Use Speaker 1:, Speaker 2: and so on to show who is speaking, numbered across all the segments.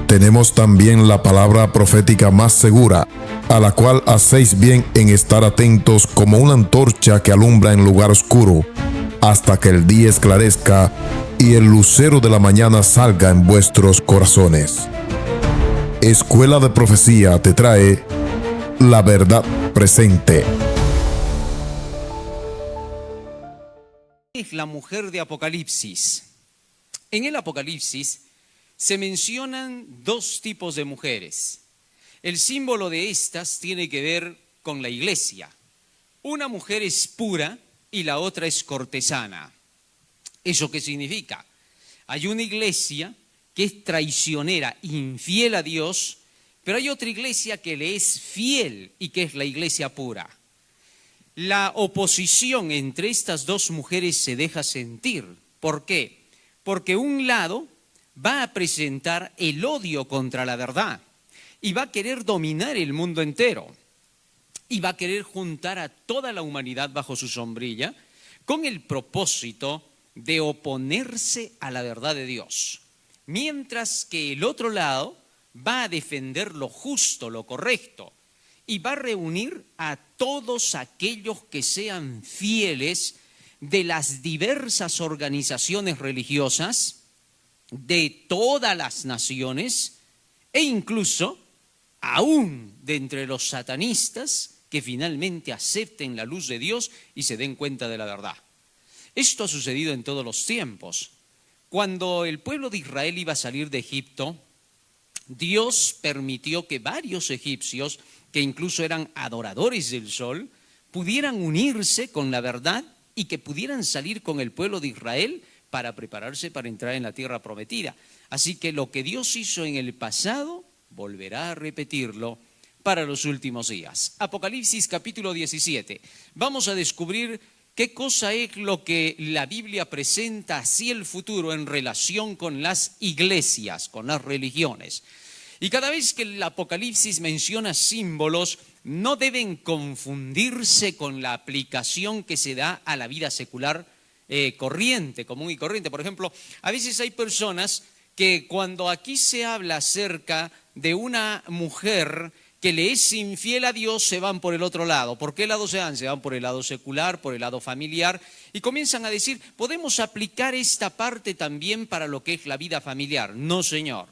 Speaker 1: Tenemos también la palabra profética más segura, a la cual hacéis bien en estar atentos como una antorcha que alumbra en lugar oscuro, hasta que el día esclarezca y el lucero de la mañana salga en vuestros corazones. Escuela de Profecía te trae la verdad presente.
Speaker 2: Es la mujer de Apocalipsis. En el Apocalipsis se mencionan dos tipos de mujeres. El símbolo de estas tiene que ver con la iglesia. Una mujer es pura y la otra es cortesana. ¿Eso qué significa? Hay una iglesia que es traicionera, infiel a Dios, pero hay otra iglesia que le es fiel y que es la iglesia pura. La oposición entre estas dos mujeres se deja sentir. ¿Por qué? Porque un lado va a presentar el odio contra la verdad y va a querer dominar el mundo entero y va a querer juntar a toda la humanidad bajo su sombrilla con el propósito de oponerse a la verdad de Dios. Mientras que el otro lado va a defender lo justo, lo correcto, y va a reunir a todos aquellos que sean fieles de las diversas organizaciones religiosas de todas las naciones e incluso aún de entre los satanistas que finalmente acepten la luz de Dios y se den cuenta de la verdad. Esto ha sucedido en todos los tiempos. Cuando el pueblo de Israel iba a salir de Egipto, Dios permitió que varios egipcios, que incluso eran adoradores del sol, pudieran unirse con la verdad y que pudieran salir con el pueblo de Israel para prepararse para entrar en la tierra prometida. Así que lo que Dios hizo en el pasado, volverá a repetirlo para los últimos días. Apocalipsis capítulo 17. Vamos a descubrir qué cosa es lo que la Biblia presenta hacia el futuro en relación con las iglesias, con las religiones. Y cada vez que el Apocalipsis menciona símbolos, no deben confundirse con la aplicación que se da a la vida secular corriente, común y corriente. Por ejemplo, a veces hay personas que cuando aquí se habla acerca de una mujer que le es infiel a Dios, se van por el otro lado. ¿Por qué lado se van? Se van por el lado secular, por el lado familiar, y comienzan a decir, ¿podemos aplicar esta parte también para lo que es la vida familiar? No, señor.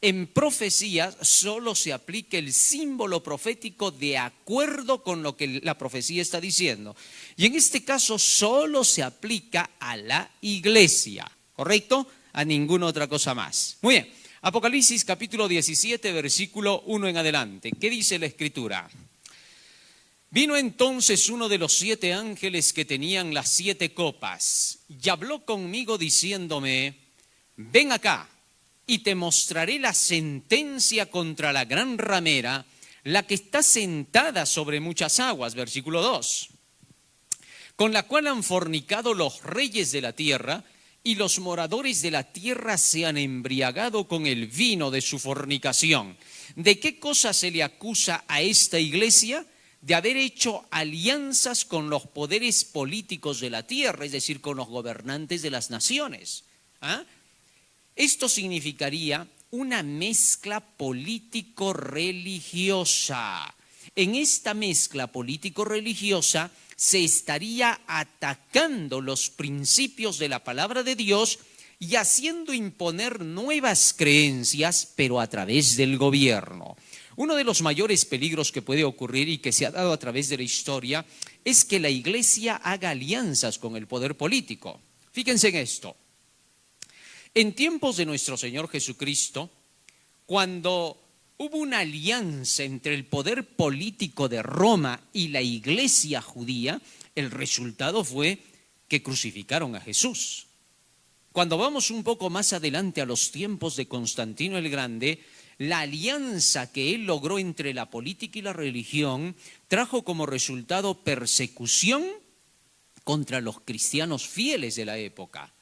Speaker 2: En profecías solo se aplica el símbolo profético de acuerdo con lo que la profecía está diciendo. Y en este caso solo se aplica a la iglesia, ¿correcto? A ninguna otra cosa más. Muy bien, Apocalipsis capítulo 17, versículo 1 en adelante. ¿Qué dice la Escritura? Vino entonces uno de los 7 ángeles que tenían las 7 copas y habló conmigo diciéndome, ven acá. Y te mostraré la sentencia contra la gran ramera, la que está sentada sobre muchas aguas, versículo 2, con la cual han fornicado los reyes de la tierra, y los moradores de la tierra se han embriagado con el vino de su fornicación. ¿De qué cosa se le acusa a esta iglesia? De haber hecho alianzas con los poderes políticos de la tierra, es decir, con los gobernantes de las naciones. Esto significaría una mezcla político-religiosa. En esta mezcla político-religiosa se estaría atacando los principios de la palabra de Dios y haciendo imponer nuevas creencias, pero a través del gobierno. Uno de los mayores peligros que puede ocurrir y que se ha dado a través de la historia es que la iglesia haga alianzas con el poder político. Fíjense en esto. En tiempos de nuestro Señor Jesucristo, cuando hubo una alianza entre el poder político de Roma y la iglesia judía, el resultado fue que crucificaron a Jesús. Cuando vamos un poco más adelante a los tiempos de Constantino el Grande, la alianza que él logró entre la política y la religión trajo como resultado persecución contra los cristianos fieles de la época.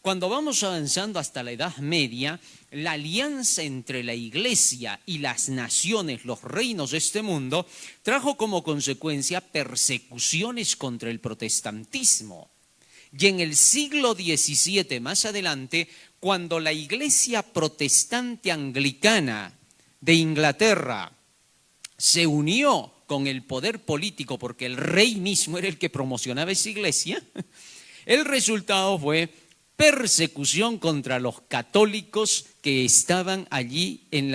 Speaker 2: Cuando vamos avanzando hasta la Edad Media, la alianza entre la iglesia y las naciones, los reinos de este mundo, trajo como consecuencia persecuciones contra el protestantismo. Y en el siglo XVII, más adelante, cuando la iglesia protestante anglicana de Inglaterra se unió con el poder político, porque el rey mismo era el que promocionaba esa iglesia, el resultado fue persecución contra los católicos que estaban allí en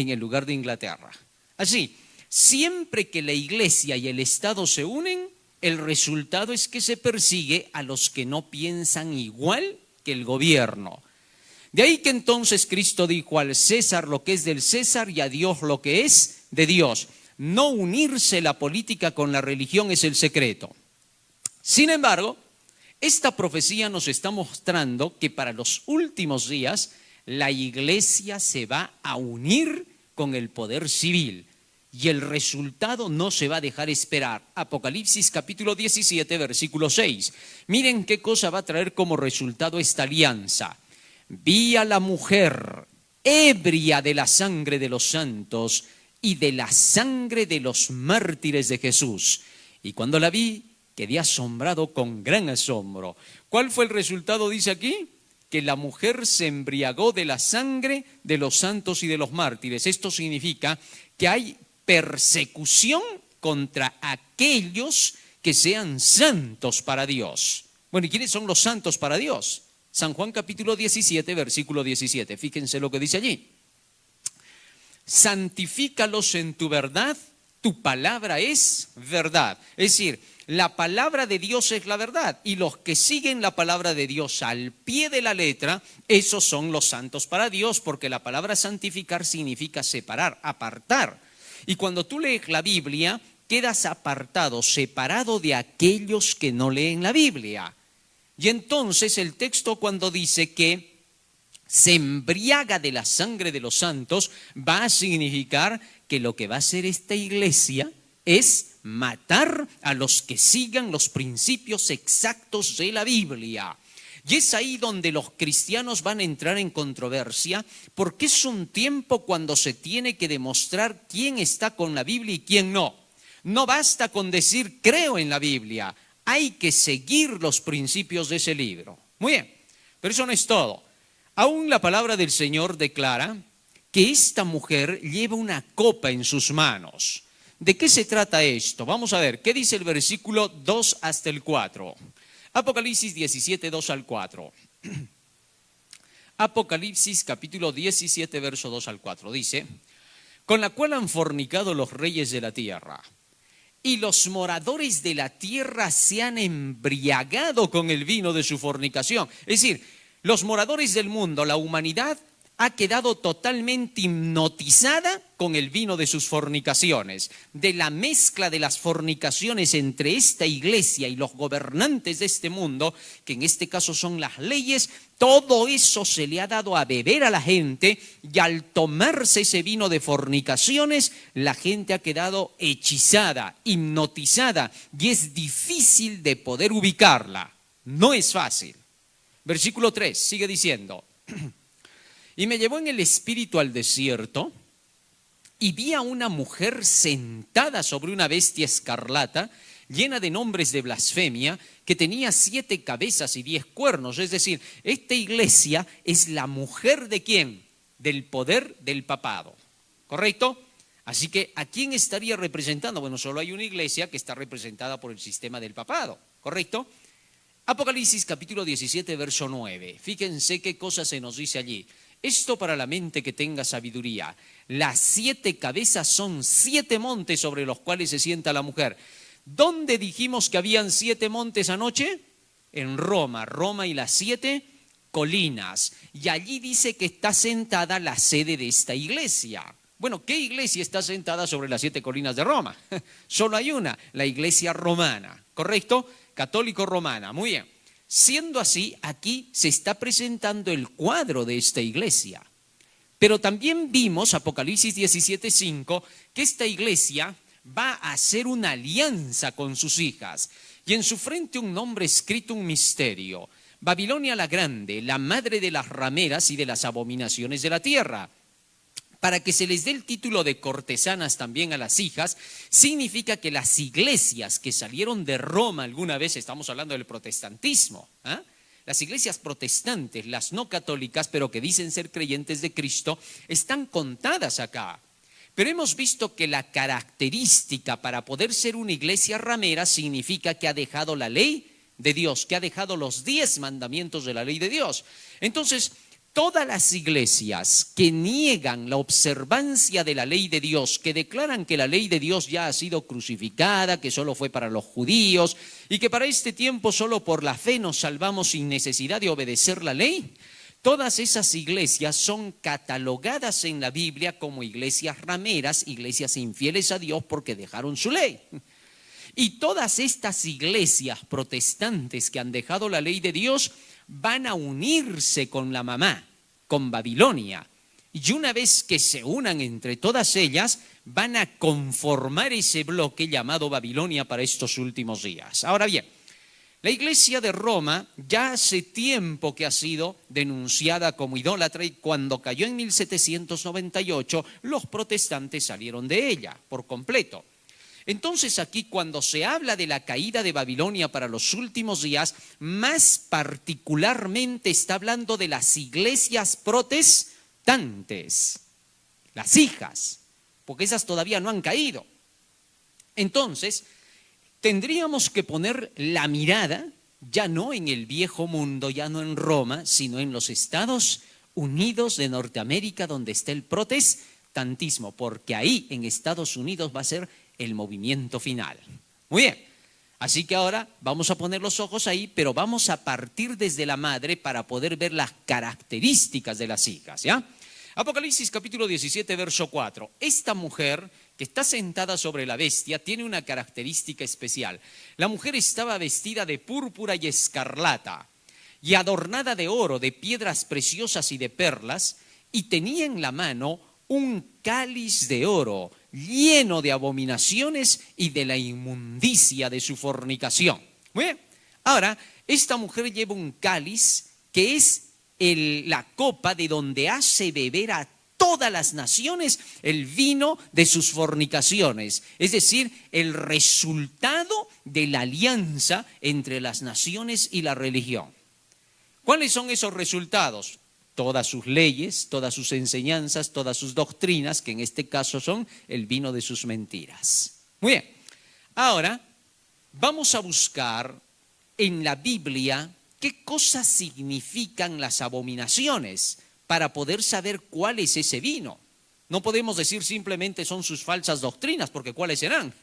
Speaker 2: el lugar de Inglaterra. Así, siempre que la iglesia y el Estado se unen, el resultado es que se persigue a los que no piensan igual que el gobierno. De ahí que entonces Cristo dijo al César lo que es del César y a Dios lo que es de Dios. No unirse la política con la religión es el secreto. Sin embargo, esta profecía nos está mostrando que para los últimos días la iglesia se va a unir con el poder civil y el resultado no se va a dejar esperar. Apocalipsis capítulo 17, versículo 6. Miren qué cosa va a traer como resultado esta alianza. Vi a la mujer ebria de la sangre de los santos y de la sangre de los mártires de Jesús. Y cuando la vi, quedé asombrado con gran asombro. ¿Cuál fue el resultado? Dice aquí, que la mujer se embriagó de la sangre de los santos y de los mártires. Esto significa que hay persecución contra aquellos que sean santos para Dios. Bueno, ¿y quiénes son los santos para Dios? San Juan capítulo 17, versículo 17. Fíjense lo que dice allí. Santifícalos en tu verdad, tu palabra es verdad. Es decir, la palabra de Dios es la verdad y los que siguen la palabra de Dios al pie de la letra, esos son los santos para Dios, porque la palabra santificar significa separar, apartar. Y cuando tú lees la Biblia, quedas apartado, separado de aquellos que no leen la Biblia. Y entonces el texto cuando dice que se embriaga de la sangre de los santos, va a significar que lo que va a hacer esta iglesia es matar a los que sigan los principios exactos de la Biblia. Y es ahí donde los cristianos van a entrar en controversia, porque es un tiempo cuando se tiene que demostrar quién está con la Biblia y quién no. No basta con decir creo en la Biblia, hay que seguir los principios de ese libro. Muy bien, pero eso no es todo. Aún la palabra del Señor declara que esta mujer lleva una copa en sus manos. ¿De qué se trata esto? Vamos a ver, ¿qué dice el versículo 2 hasta el 4? Apocalipsis 17, 2 al 4. Apocalipsis capítulo 17, verso 2 al 4. Dice, con la cual han fornicado los reyes de la tierra, y los moradores de la tierra se han embriagado con el vino de su fornicación. Es decir, los moradores del mundo, la humanidad, ha quedado totalmente hipnotizada con el vino de sus fornicaciones. De la mezcla de las fornicaciones entre esta iglesia y los gobernantes de este mundo, que en este caso son las leyes, todo eso se le ha dado a beber a la gente y al tomarse ese vino de fornicaciones, la gente ha quedado hechizada, hipnotizada y es difícil de poder ubicarla. No es fácil. Versículo 3 sigue diciendo, y me llevó en el espíritu al desierto y vi a una mujer sentada sobre una bestia escarlata llena de nombres de blasfemia que tenía 7 cabezas y 10 cuernos. Es decir, esta iglesia es la mujer ¿de quién? Del poder del papado, ¿correcto? Así que ¿a quién estaría representando? Bueno, solo hay una iglesia que está representada por el sistema del papado, ¿correcto? Apocalipsis capítulo 17, verso 9. Fíjense qué cosa se nos dice allí. Esto para la mente que tenga sabiduría. Las 7 cabezas son 7 montes sobre los cuales se sienta la mujer. ¿Dónde dijimos que habían 7 montes anoche? En Roma. Roma y las 7 colinas. Y allí dice que está sentada la sede de esta iglesia. Bueno, ¿qué iglesia está sentada sobre las 7 colinas de Roma? Solo hay una, la iglesia romana, ¿correcto? Católico romana, muy bien. Siendo así, aquí se está presentando el cuadro de esta iglesia. Pero también vimos, Apocalipsis 17:5, que esta iglesia va a hacer una alianza con sus hijas. Y en su frente un nombre escrito, un misterio. Babilonia la grande, la madre de las rameras y de las abominaciones de la tierra. para que se les dé el título de cortesanas también a las hijas, significa que las iglesias que salieron de Roma alguna vez, estamos hablando del protestantismo, las iglesias protestantes, las no católicas, pero que dicen ser creyentes de Cristo, están contadas acá. Pero hemos visto que la característica para poder ser una iglesia ramera significa que ha dejado la ley de Dios, que ha dejado los 10 mandamientos de la ley de Dios. Entonces, todas las iglesias que niegan la observancia de la ley de Dios, que declaran que la ley de Dios ya ha sido crucificada, que solo fue para los judíos y que para este tiempo solo por la fe nos salvamos sin necesidad de obedecer la ley, todas esas iglesias son catalogadas en la Biblia como iglesias rameras, iglesias infieles a Dios porque dejaron su ley. Y todas estas iglesias protestantes que han dejado la ley de Dios van a unirse con la mamá, con Babilonia. Y una vez que se unan entre todas ellas, van a conformar ese bloque llamado Babilonia para estos últimos días. Ahora bien, la iglesia de Roma ya hace tiempo que ha sido denunciada como idólatra y cuando cayó en 1798, los protestantes salieron de ella por completo. Entonces aquí cuando se habla de la caída de Babilonia para los últimos días, más particularmente está hablando de las iglesias protestantes, las hijas, porque esas todavía no han caído. Entonces, tendríamos que poner la mirada ya no en el viejo mundo, ya no en Roma, sino en los Estados Unidos de Norteamérica donde está el protestantismo, porque ahí en Estados Unidos va a ser el movimiento final. Muy bien, así que ahora vamos a poner los ojos ahí, pero vamos a partir desde la madre para poder ver las características de las hijas, ¿ya? Apocalipsis capítulo 17, verso 4. Esta mujer que está sentada sobre la bestia tiene una característica especial. La mujer estaba vestida de púrpura y escarlata y adornada de oro, de piedras preciosas y de perlas, y tenía en la mano un cáliz de oro lleno de abominaciones y de la inmundicia de su fornicación. Muy bien. Ahora, esta mujer lleva un cáliz que es la copa de donde hace beber a todas las naciones el vino de sus fornicaciones, es decir, el resultado de la alianza entre las naciones y la religión. ¿Cuáles son esos resultados? Todas sus leyes, todas sus enseñanzas, todas sus doctrinas, que en este caso son el vino de sus mentiras. Muy bien, ahora vamos a buscar en la Biblia qué cosas significan las abominaciones para poder saber cuál es ese vino. No podemos decir simplemente son sus falsas doctrinas, porque ¿cuáles serán?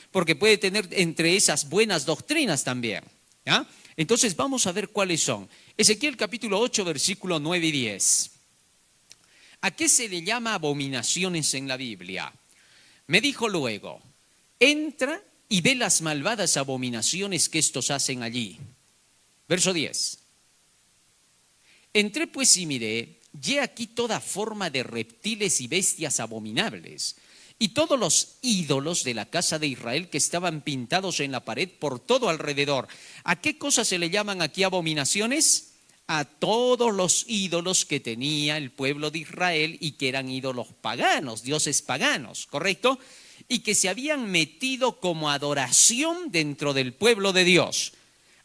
Speaker 2: Porque puede tener entre esas buenas doctrinas también, ¿ya? Entonces vamos a ver cuáles son. Ezequiel capítulo 8, versículo 9 y 10. ¿A qué se le llama abominaciones en la Biblia? Me dijo luego, entra y ve las malvadas abominaciones que estos hacen allí. Verso 10. Entré pues y miré, y he aquí toda forma de reptiles y bestias abominables, y todos los ídolos de la casa de Israel que estaban pintados en la pared por todo alrededor. ¿A qué cosas se le llaman aquí abominaciones? A todos los ídolos que tenía el pueblo de Israel y que eran ídolos paganos, dioses paganos, ¿correcto? Y que se habían metido como adoración dentro del pueblo de Dios.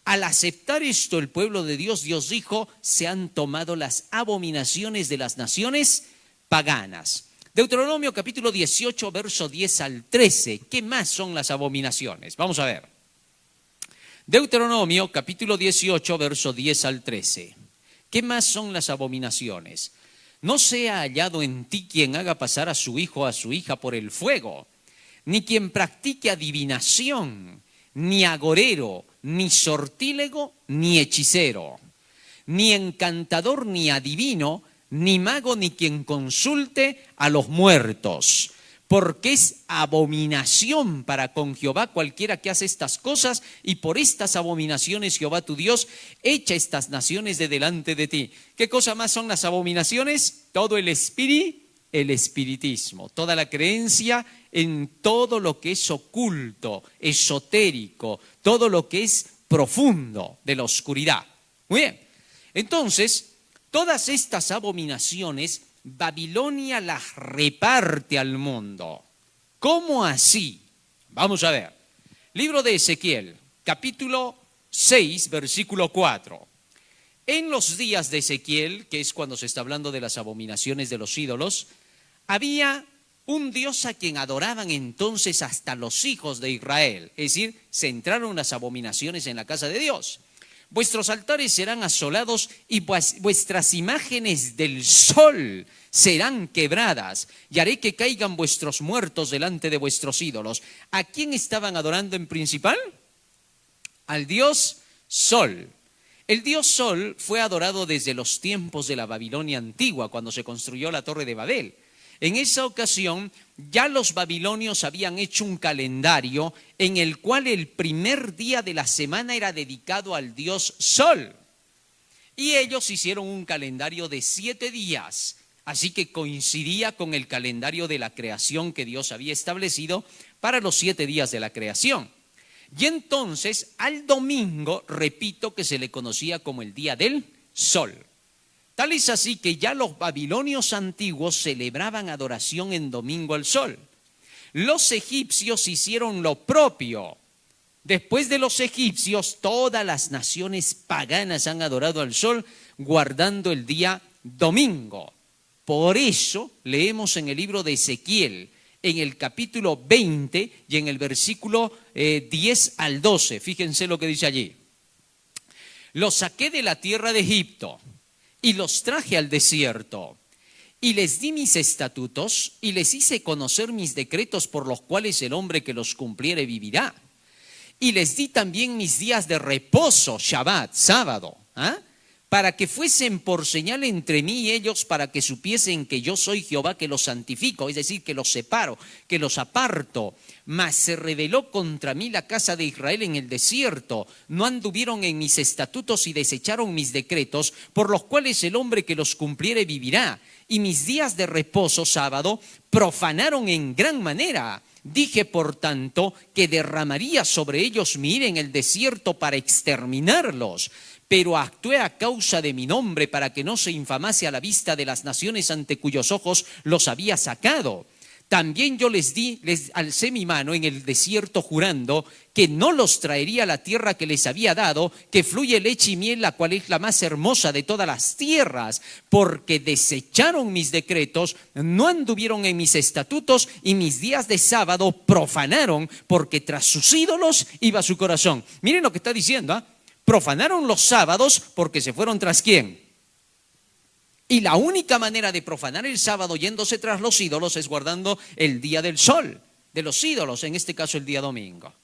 Speaker 2: Al aceptar esto el pueblo de Dios, Dios dijo, se han tomado las abominaciones de las naciones paganas. Deuteronomio capítulo 18, verso 10 al 13. ¿Qué más son las abominaciones? Vamos a ver. Deuteronomio capítulo 18, verso 10 al 13. ¿Qué más son las abominaciones? No sea hallado en ti quien haga pasar a su hijo o a su hija por el fuego, ni quien practique adivinación, ni agorero, ni sortílego, ni hechicero, ni encantador, ni adivino, ni mago, ni quien consulte a los muertos, porque es abominación para con Jehová cualquiera que hace estas cosas, y por estas abominaciones Jehová tu Dios echa estas naciones de delante de ti. ¿Qué cosa más son las abominaciones? Todo el espiritismo, toda la creencia en todo lo que es oculto, esotérico, todo lo que es profundo de la oscuridad. Muy bien, entonces, todas estas abominaciones Babilonia las reparte al mundo. ¿Cómo así? Vamos a ver. Libro de Ezequiel, capítulo 6, versículo 4. En los días de Ezequiel, que es cuando se está hablando de las abominaciones de los ídolos, había un Dios a quien adoraban entonces hasta los hijos de Israel. Es decir, se entraron las abominaciones en la casa de Dios. Vuestros altares serán asolados y vuestras imágenes del sol serán quebradas, y haré que caigan vuestros muertos delante de vuestros ídolos. ¿A quién estaban adorando en principal? Al Dios Sol. El Dios Sol fue adorado desde los tiempos de la Babilonia antigua, cuando se construyó la Torre de Babel. En esa ocasión ya los babilonios habían hecho un calendario en el cual el primer día de la semana era dedicado al Dios Sol. Y ellos hicieron un calendario de 7 días, así que coincidía con el calendario de la creación que Dios había establecido para los 7 días de la creación. Y entonces al domingo, repito, que se le conocía como el día del sol. Tal es así que ya los babilonios antiguos celebraban adoración en domingo al sol. Los egipcios hicieron lo propio. Después de los egipcios, todas las naciones paganas han adorado al sol guardando el día domingo. Por eso leemos en el libro de Ezequiel, en el capítulo 20 y en el versículo 10 al 12. Fíjense lo que dice allí. Los saqué de la tierra de Egipto y los traje al desierto, y les di mis estatutos y les hice conocer mis decretos por los cuales el hombre que los cumpliere vivirá. Y les di también mis días de reposo, Shabbat, sábado, para que fuesen por señal entre mí y ellos, para que supiesen que yo soy Jehová que los santifico, es decir, que los separo, que los aparto. Mas se rebeló contra mí la casa de Israel en el desierto, no anduvieron en mis estatutos y desecharon mis decretos, por los cuales el hombre que los cumpliere vivirá. Y mis días de reposo, sábado, profanaron en gran manera. Dije, por tanto, que derramaría sobre ellos mi ira en el desierto para exterminarlos. Pero actué a causa de mi nombre para que no se infamase a la vista de las naciones ante cuyos ojos los había sacado. También yo les alcé mi mano en el desierto jurando que no los traería a la tierra que les había dado, que fluye leche y miel, la cual es la más hermosa de todas las tierras, porque desecharon mis decretos, no anduvieron en mis estatutos y mis días de sábado profanaron, porque tras sus ídolos iba su corazón. Miren lo que está diciendo, Profanaron los sábados porque se fueron tras ¿quién? Y la única manera de profanar el sábado yéndose tras los ídolos es guardando el día del sol, de los ídolos, en este caso el día domingo.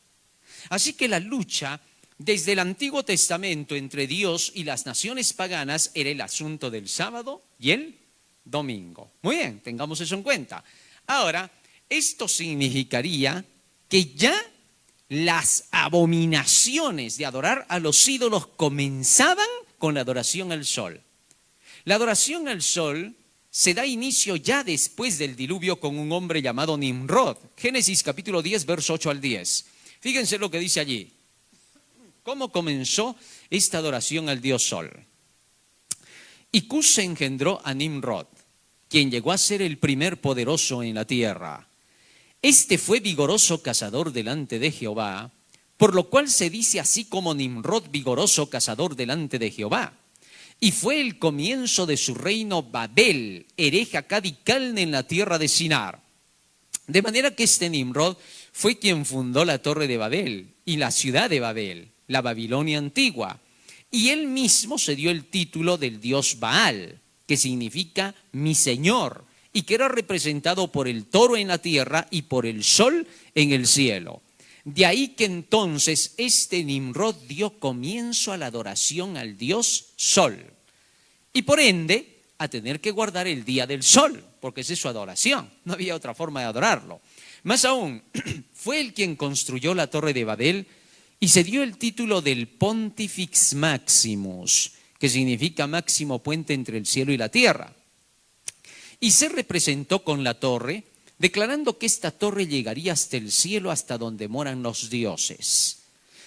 Speaker 2: Así que la lucha desde el Antiguo Testamento entre Dios y las naciones paganas era el asunto del sábado y el domingo. Muy bien, tengamos eso en cuenta. Ahora, esto significaría que ya las abominaciones de adorar a los ídolos comenzaban con la adoración al sol. La adoración al sol se da inicio ya después del diluvio con un hombre llamado Nimrod. Génesis capítulo 10, verso 8 al 10. Fíjense lo que dice allí. ¿Cómo comenzó esta adoración al dios sol? Y Cus engendró a Nimrod, quien llegó a ser el primer poderoso en la tierra. Este fue vigoroso cazador delante de Jehová, por lo cual se dice así como Nimrod, vigoroso cazador delante de Jehová. Y fue el comienzo de su reino Babel, hereje Accad y Calne en la tierra de Sinar. De manera que este Nimrod fue quien fundó la torre de Babel y la ciudad de Babel, la Babilonia antigua. Y él mismo se dio el título del dios Baal, que significa mi señor, y que era representado por el toro en la tierra y por el sol en el cielo. De ahí que entonces este Nimrod dio comienzo a la adoración al dios sol. Y por ende, a tener que guardar el día del sol, porque esa es su adoración. No había otra forma de adorarlo. Más aún, fue él quien construyó la torre de Babel y se dio el título del Pontifex Maximus, que significa máximo puente entre el cielo y la tierra. Y se representó con la torre, declarando que esta torre llegaría hasta el cielo, hasta donde moran los dioses.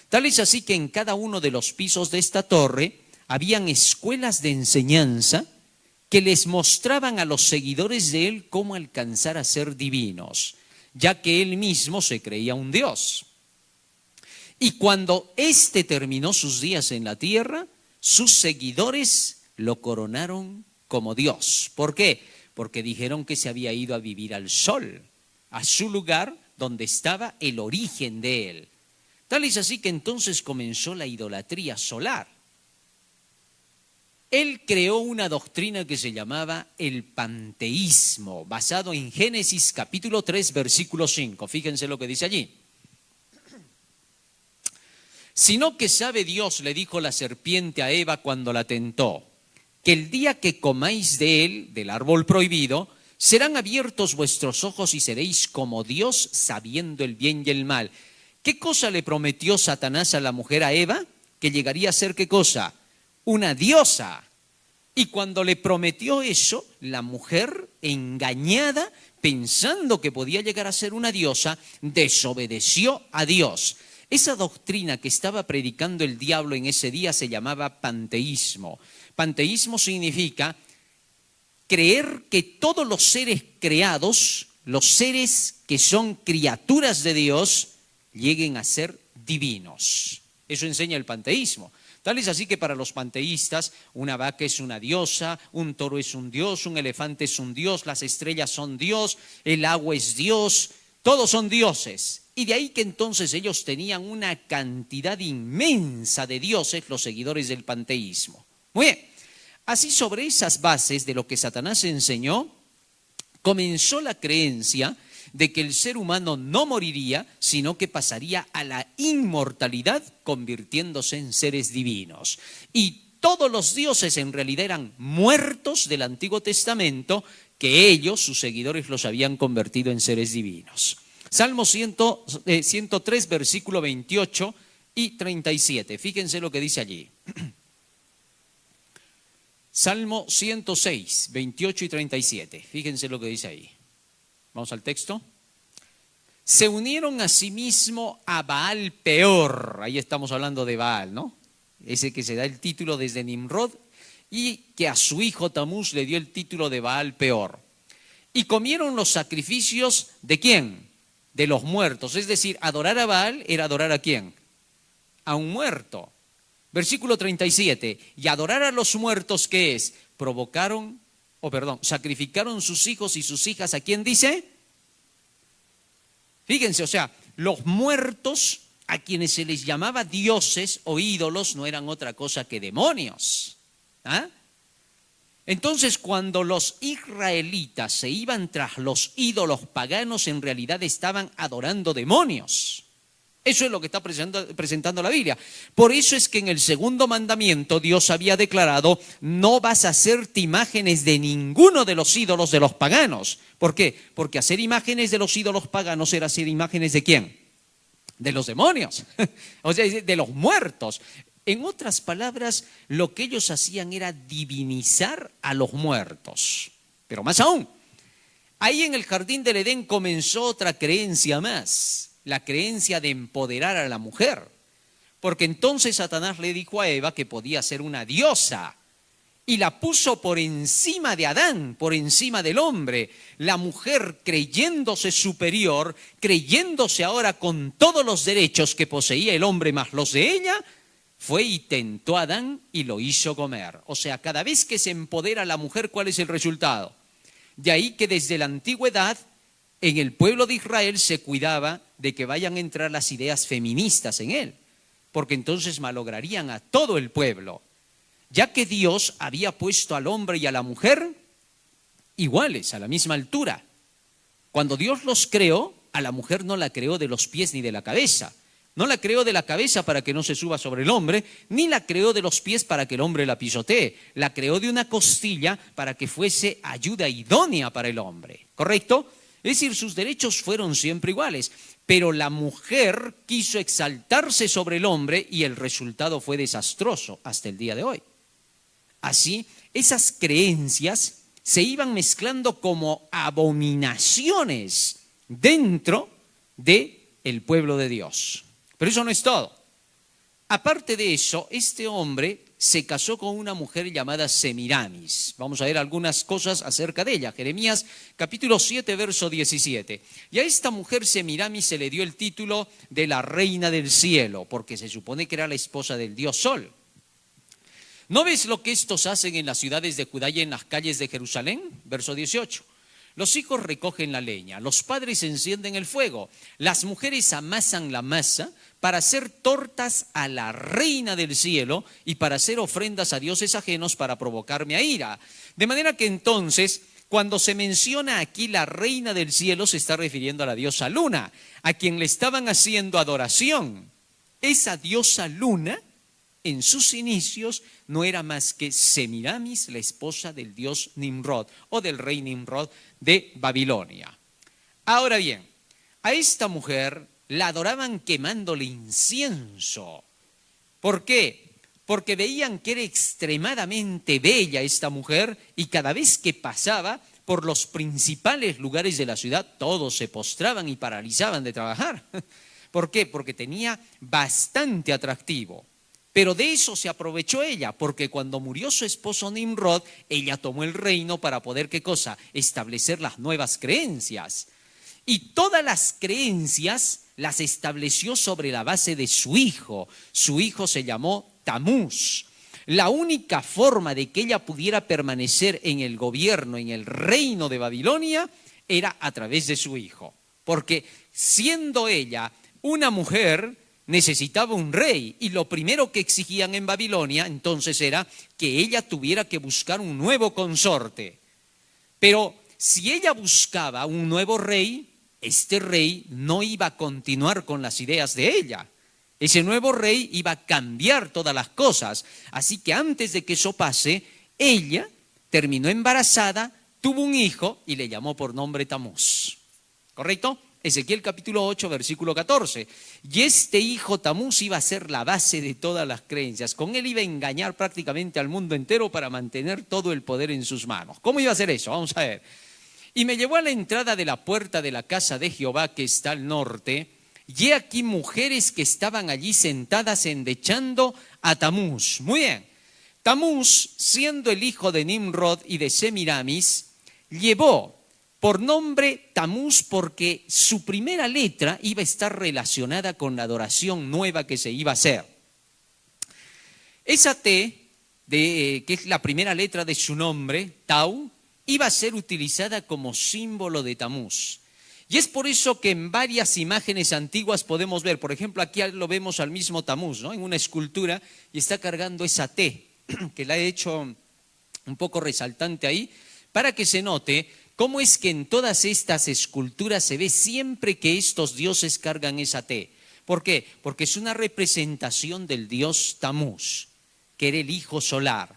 Speaker 2: Tal es así que en cada uno de los pisos de esta torre habían escuelas de enseñanza que les mostraban a los seguidores de él cómo alcanzar a ser divinos, ya que él mismo se creía un Dios. Y cuando éste terminó sus días en la tierra, sus seguidores lo coronaron como Dios. ¿Por qué? Porque dijeron que se había ido a vivir al sol, a su lugar donde estaba el origen de él. Tal es así que entonces comenzó la idolatría solar. Él creó una doctrina que se llamaba el panteísmo, basado en Génesis capítulo 3, versículo 5. Fíjense lo que dice allí. Sino que sabe Dios, le dijo la serpiente a Eva cuando la tentó, que el día que comáis de él, del árbol prohibido, serán abiertos vuestros ojos y seréis como Dios, sabiendo el bien y el mal. ¿Qué cosa le prometió Satanás a la mujer, a Eva? Que llegaría a ser, ¿qué cosa? Una diosa. Y cuando le prometió eso, la mujer, engañada, pensando que podía llegar a ser una diosa, desobedeció a Dios. Esa doctrina que estaba predicando el diablo en ese día se llamaba panteísmo. Panteísmo significa creer que todos los seres creados, los seres que son criaturas de Dios, lleguen a ser divinos. Eso enseña el panteísmo. Tal es así que para los panteístas, una vaca es una diosa, un toro es un dios, un elefante es un dios, las estrellas son Dios, el agua es Dios, todos son dioses. Y de ahí que entonces ellos tenían una cantidad inmensa de dioses, los seguidores del panteísmo. Muy bien, así sobre esas bases de lo que Satanás enseñó, comenzó la creencia de que el ser humano no moriría, sino que pasaría a la inmortalidad, convirtiéndose en seres divinos. Y todos los dioses en realidad eran muertos del Antiguo Testamento, que ellos, sus seguidores, los habían convertido en seres divinos. Salmo 103, versículo 28 y 37. Fíjense lo que dice allí. Salmo 106, 28 y 37. Fíjense lo que dice ahí. Vamos al texto. Se unieron a sí mismo a Baal Peor. Ahí estamos hablando de Baal, ¿no? Ese que se da el título desde Nimrod y que a su hijo Tamuz le dio el título de Baal Peor. Y comieron los sacrificios ¿de quién? De los muertos. Es decir, adorar a Baal era adorar ¿a quién? A un muerto. Versículo 37. Y adorar a los muertos, ¿qué es? Sacrificaron sus hijos y sus hijas. ¿A quién dice? Fíjense, o sea, los muertos a quienes se les llamaba dioses o ídolos no eran otra cosa que demonios. ¿Ah? Entonces, cuando los israelitas se iban tras los ídolos paganos, en realidad estaban adorando demonios. Eso es lo que está presentando la Biblia. Por eso es que en el segundo mandamiento Dios había declarado: no vas a hacerte imágenes de ninguno de los ídolos de los paganos. ¿Por qué? Porque hacer imágenes de los ídolos paganos era hacer imágenes ¿de quién? De los demonios, o sea, de los muertos. En otras palabras, lo que ellos hacían era divinizar a los muertos. Pero más aún, ahí en el jardín del Edén comenzó otra creencia más, la creencia de empoderar a la mujer. Porque entonces Satanás le dijo a Eva que podía ser una diosa y la puso por encima de Adán, por encima del hombre. La mujer, creyéndose superior, creyéndose ahora con todos los derechos que poseía el hombre más los de ella, fue y tentó a Adán y lo hizo comer. O sea, cada vez que se empodera a la mujer, ¿cuál es el resultado? De ahí que desde la antigüedad, en el pueblo de Israel se cuidaba de que vayan a entrar las ideas feministas en él, porque entonces malograrían a todo el pueblo, ya que Dios había puesto al hombre y a la mujer iguales, a la misma altura. Cuando Dios los creó, a la mujer no la creó de los pies ni de la cabeza. No la creó de la cabeza para que no se suba sobre el hombre, ni la creó de los pies para que el hombre la pisotee. La creó de una costilla para que fuese ayuda idónea para el hombre. ¿Correcto? Es decir, sus derechos fueron siempre iguales. Pero la mujer quiso exaltarse sobre el hombre y el resultado fue desastroso hasta el día de hoy. Así, esas creencias se iban mezclando como abominaciones dentro del pueblo de Dios. Pero eso no es todo. Aparte de eso, este hombre se casó con una mujer llamada Semiramis. Vamos a ver algunas cosas acerca de ella. Jeremías capítulo 7, verso 17. Y a esta mujer Semiramis se le dio el título de la reina del cielo, porque se supone que era la esposa del dios Sol. ¿No ves lo que estos hacen en las ciudades de Judá y en las calles de Jerusalén? Verso 18. Los hijos recogen la leña, los padres encienden el fuego, las mujeres amasan la masa para hacer tortas a la reina del cielo y para hacer ofrendas a dioses ajenos para provocarme a ira. De manera que entonces, cuando se menciona aquí la reina del cielo, se está refiriendo a la diosa Luna, a quien le estaban haciendo adoración. Esa diosa Luna, en sus inicios, no era más que Semiramis, la esposa del dios Nimrod o del rey Nimrod de Babilonia. Ahora bien, a esta mujer la adoraban quemándole incienso. ¿Por qué? Porque veían que era extremadamente bella esta mujer y cada vez que pasaba por los principales lugares de la ciudad, todos se postraban y paralizaban de trabajar. ¿Por qué? Porque tenía bastante atractivo. Pero de eso se aprovechó ella, porque cuando murió su esposo Nimrod, ella tomó el reino para poder, ¿qué cosa? Establecer las nuevas creencias. Y todas las creencias las estableció sobre la base de su hijo. Su hijo se llamó Tamuz. La única forma de que ella pudiera permanecer en el gobierno, en el reino de Babilonia, era a través de su hijo. Porque siendo ella una mujer, necesitaba un rey, y lo primero que exigían en Babilonia entonces era que ella tuviera que buscar un nuevo consorte. Pero si ella buscaba un nuevo rey, este rey no iba a continuar con las ideas de ella. Ese nuevo rey iba a cambiar todas las cosas. Así que antes de que eso pase, ella terminó embarazada, tuvo un hijo y le llamó por nombre Tamuz. ¿Correcto? Ezequiel capítulo 8, versículo 14. Y este hijo Tamuz iba a ser la base de todas las creencias. Con él iba a engañar prácticamente al mundo entero para mantener todo el poder en sus manos. ¿Cómo iba a hacer eso? Vamos a ver. Y me llevó a la entrada de la puerta de la casa de Jehová que está al norte, y he aquí mujeres que estaban allí sentadas endechando a Tamuz. Muy bien. Tamuz, siendo el hijo de Nimrod y de Semiramis, llevó por nombre Tamuz porque su primera letra iba a estar relacionada con la adoración nueva que se iba a hacer. Esa T, que es la primera letra de su nombre, Tau, iba a ser utilizada como símbolo de Tamuz. Y es por eso que en varias imágenes antiguas podemos ver, por ejemplo, aquí lo vemos al mismo Tamuz, ¿no? En una escultura, y está cargando esa T, que la he hecho un poco resaltante ahí, para que se note cómo es que en todas estas esculturas se ve siempre que estos dioses cargan esa T. ¿Por qué? Porque es una representación del dios Tamuz, que era el hijo solar.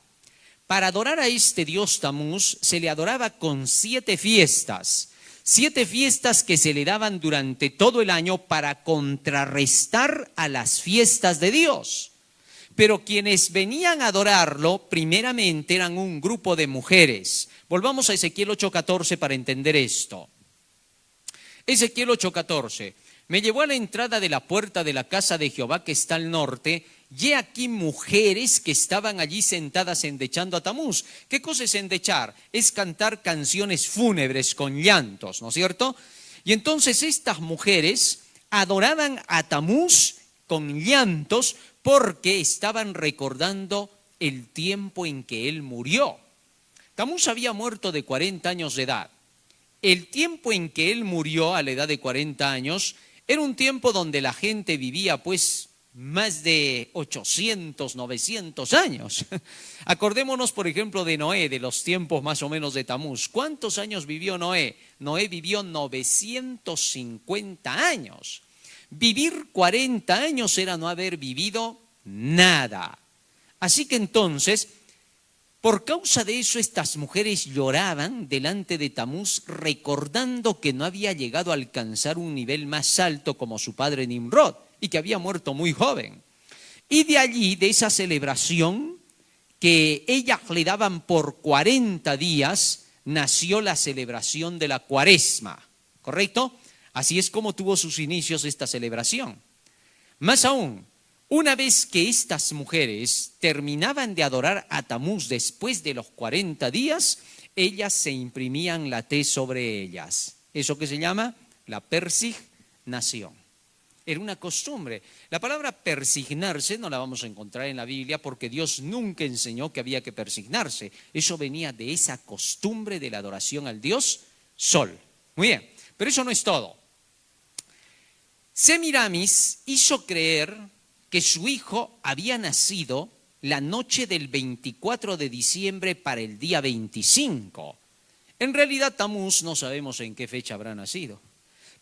Speaker 2: Para adorar a este dios Tamuz se le adoraba con 7 fiestas. 7 fiestas que se le daban durante todo el año para contrarrestar a las fiestas de Dios. Pero quienes venían a adorarlo primeramente eran un grupo de mujeres. Volvamos a Ezequiel 8:14 para entender esto. Ezequiel 8:14. Me llevó a la entrada de la puerta de la casa de Jehová que está al norte, y he aquí mujeres que estaban allí sentadas endechando a Tamuz. ¿Qué cosa es endechar? Es cantar canciones fúnebres con llantos, ¿no es cierto? Y entonces estas mujeres adoraban a Tamuz con llantos porque estaban recordando el tiempo en que él murió. Tamuz había muerto de 40 años de edad. El tiempo en que él murió a la edad de 40 años era un tiempo donde la gente vivía pues más de 800, 900 años. Acordémonos, por ejemplo, de Noé, de los tiempos más o menos de Tamuz. ¿Cuántos años vivió Noé? Noé vivió 950 años. Vivir 40 años era no haber vivido nada. Así que entonces, por causa de eso, estas mujeres lloraban delante de Tamuz, recordando que no había llegado a alcanzar un nivel más alto como su padre Nimrod, y que había muerto muy joven. Y de allí, de esa celebración que ellas le daban por 40 días, nació la celebración de la Cuaresma, ¿correcto? Así es como tuvo sus inicios esta celebración. Más aún, Una vez que estas mujeres terminaban de adorar a Tamuz después de los 40 días, ellas se imprimían la tez sobre ellas. Eso que se llama la persignación. Era una costumbre. La palabra persignarse no la vamos a encontrar en la Biblia porque Dios nunca enseñó que había que persignarse. Eso venía de esa costumbre de la adoración al Dios Sol. Muy bien, pero eso no es todo. Semiramis hizo creer que su hijo había nacido la noche del 24 de diciembre para el día 25. En realidad Tamuz no sabemos en qué fecha habrá nacido.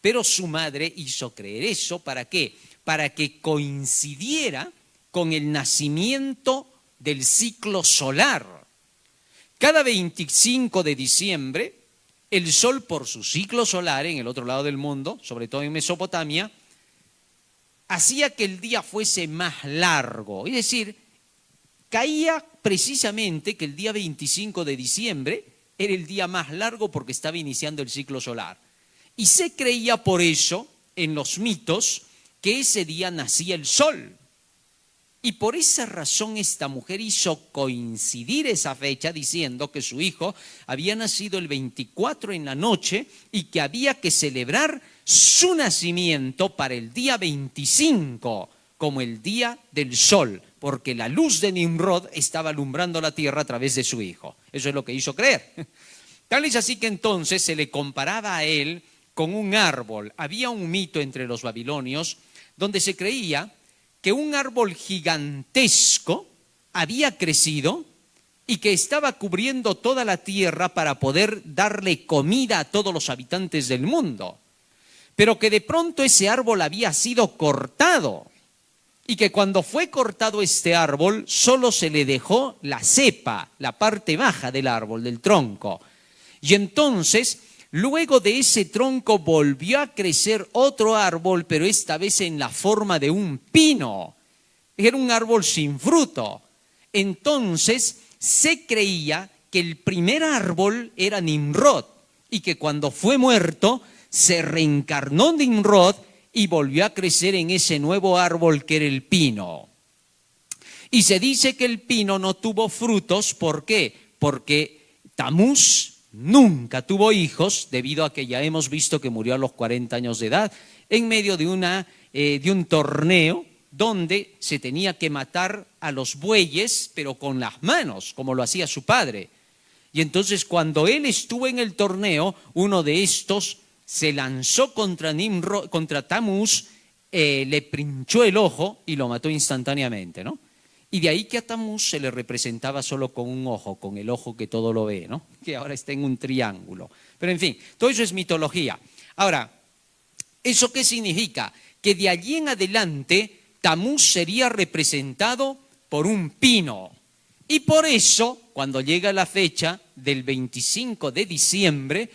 Speaker 2: Pero su madre hizo creer eso, ¿para qué? Para que coincidiera con el nacimiento del ciclo solar. Cada 25 de diciembre, el sol por su ciclo solar en el otro lado del mundo, sobre todo en Mesopotamia, hacía que el día fuese más largo. Es decir, caía precisamente que el día 25 de diciembre era el día más largo porque estaba iniciando el ciclo solar. Y se creía por eso, en los mitos, que ese día nacía el sol. Y por esa razón esta mujer hizo coincidir esa fecha diciendo que su hijo había nacido el 24 en la noche y que había que celebrar su nacimiento para el día 25, como el día del sol, porque la luz de Nimrod estaba alumbrando la tierra a través de su hijo. Eso es lo que hizo creer. Tal es así que entonces se le comparaba a él con un árbol. Había un mito entre los babilonios donde se creía que un árbol gigantesco había crecido y que estaba cubriendo toda la tierra para poder darle comida a todos los habitantes del mundo. Pero que de pronto ese árbol había sido cortado y que cuando fue cortado este árbol solo se le dejó la cepa, la parte baja del árbol, del tronco. Y entonces, luego de ese tronco volvió a crecer otro árbol, pero esta vez en la forma de un pino. Era un árbol sin fruto. Entonces se creía que el primer árbol era Nimrod y que cuando fue muerto se reencarnó Nimrod y volvió a crecer en ese nuevo árbol que era el pino. Y se dice que el pino no tuvo frutos, ¿por qué? Porque Tamuz nunca tuvo hijos, debido a que ya hemos visto que murió a los 40 años de edad, en medio de un torneo donde se tenía que matar a los bueyes, pero con las manos, como lo hacía su padre. Y entonces cuando él estuvo en el torneo, uno de estos se lanzó contra Tamuz, le pinchó el ojo y lo mató instantáneamente, ¿no? Y de ahí que a Tamuz se le representaba solo con un ojo, con el ojo que todo lo ve, ¿no? Que ahora está en un triángulo. Pero en fin, todo eso es mitología. Ahora, ¿eso qué significa? Que de allí en adelante Tamuz sería representado por un pino. Y por eso, cuando llega la fecha del 25 de diciembre,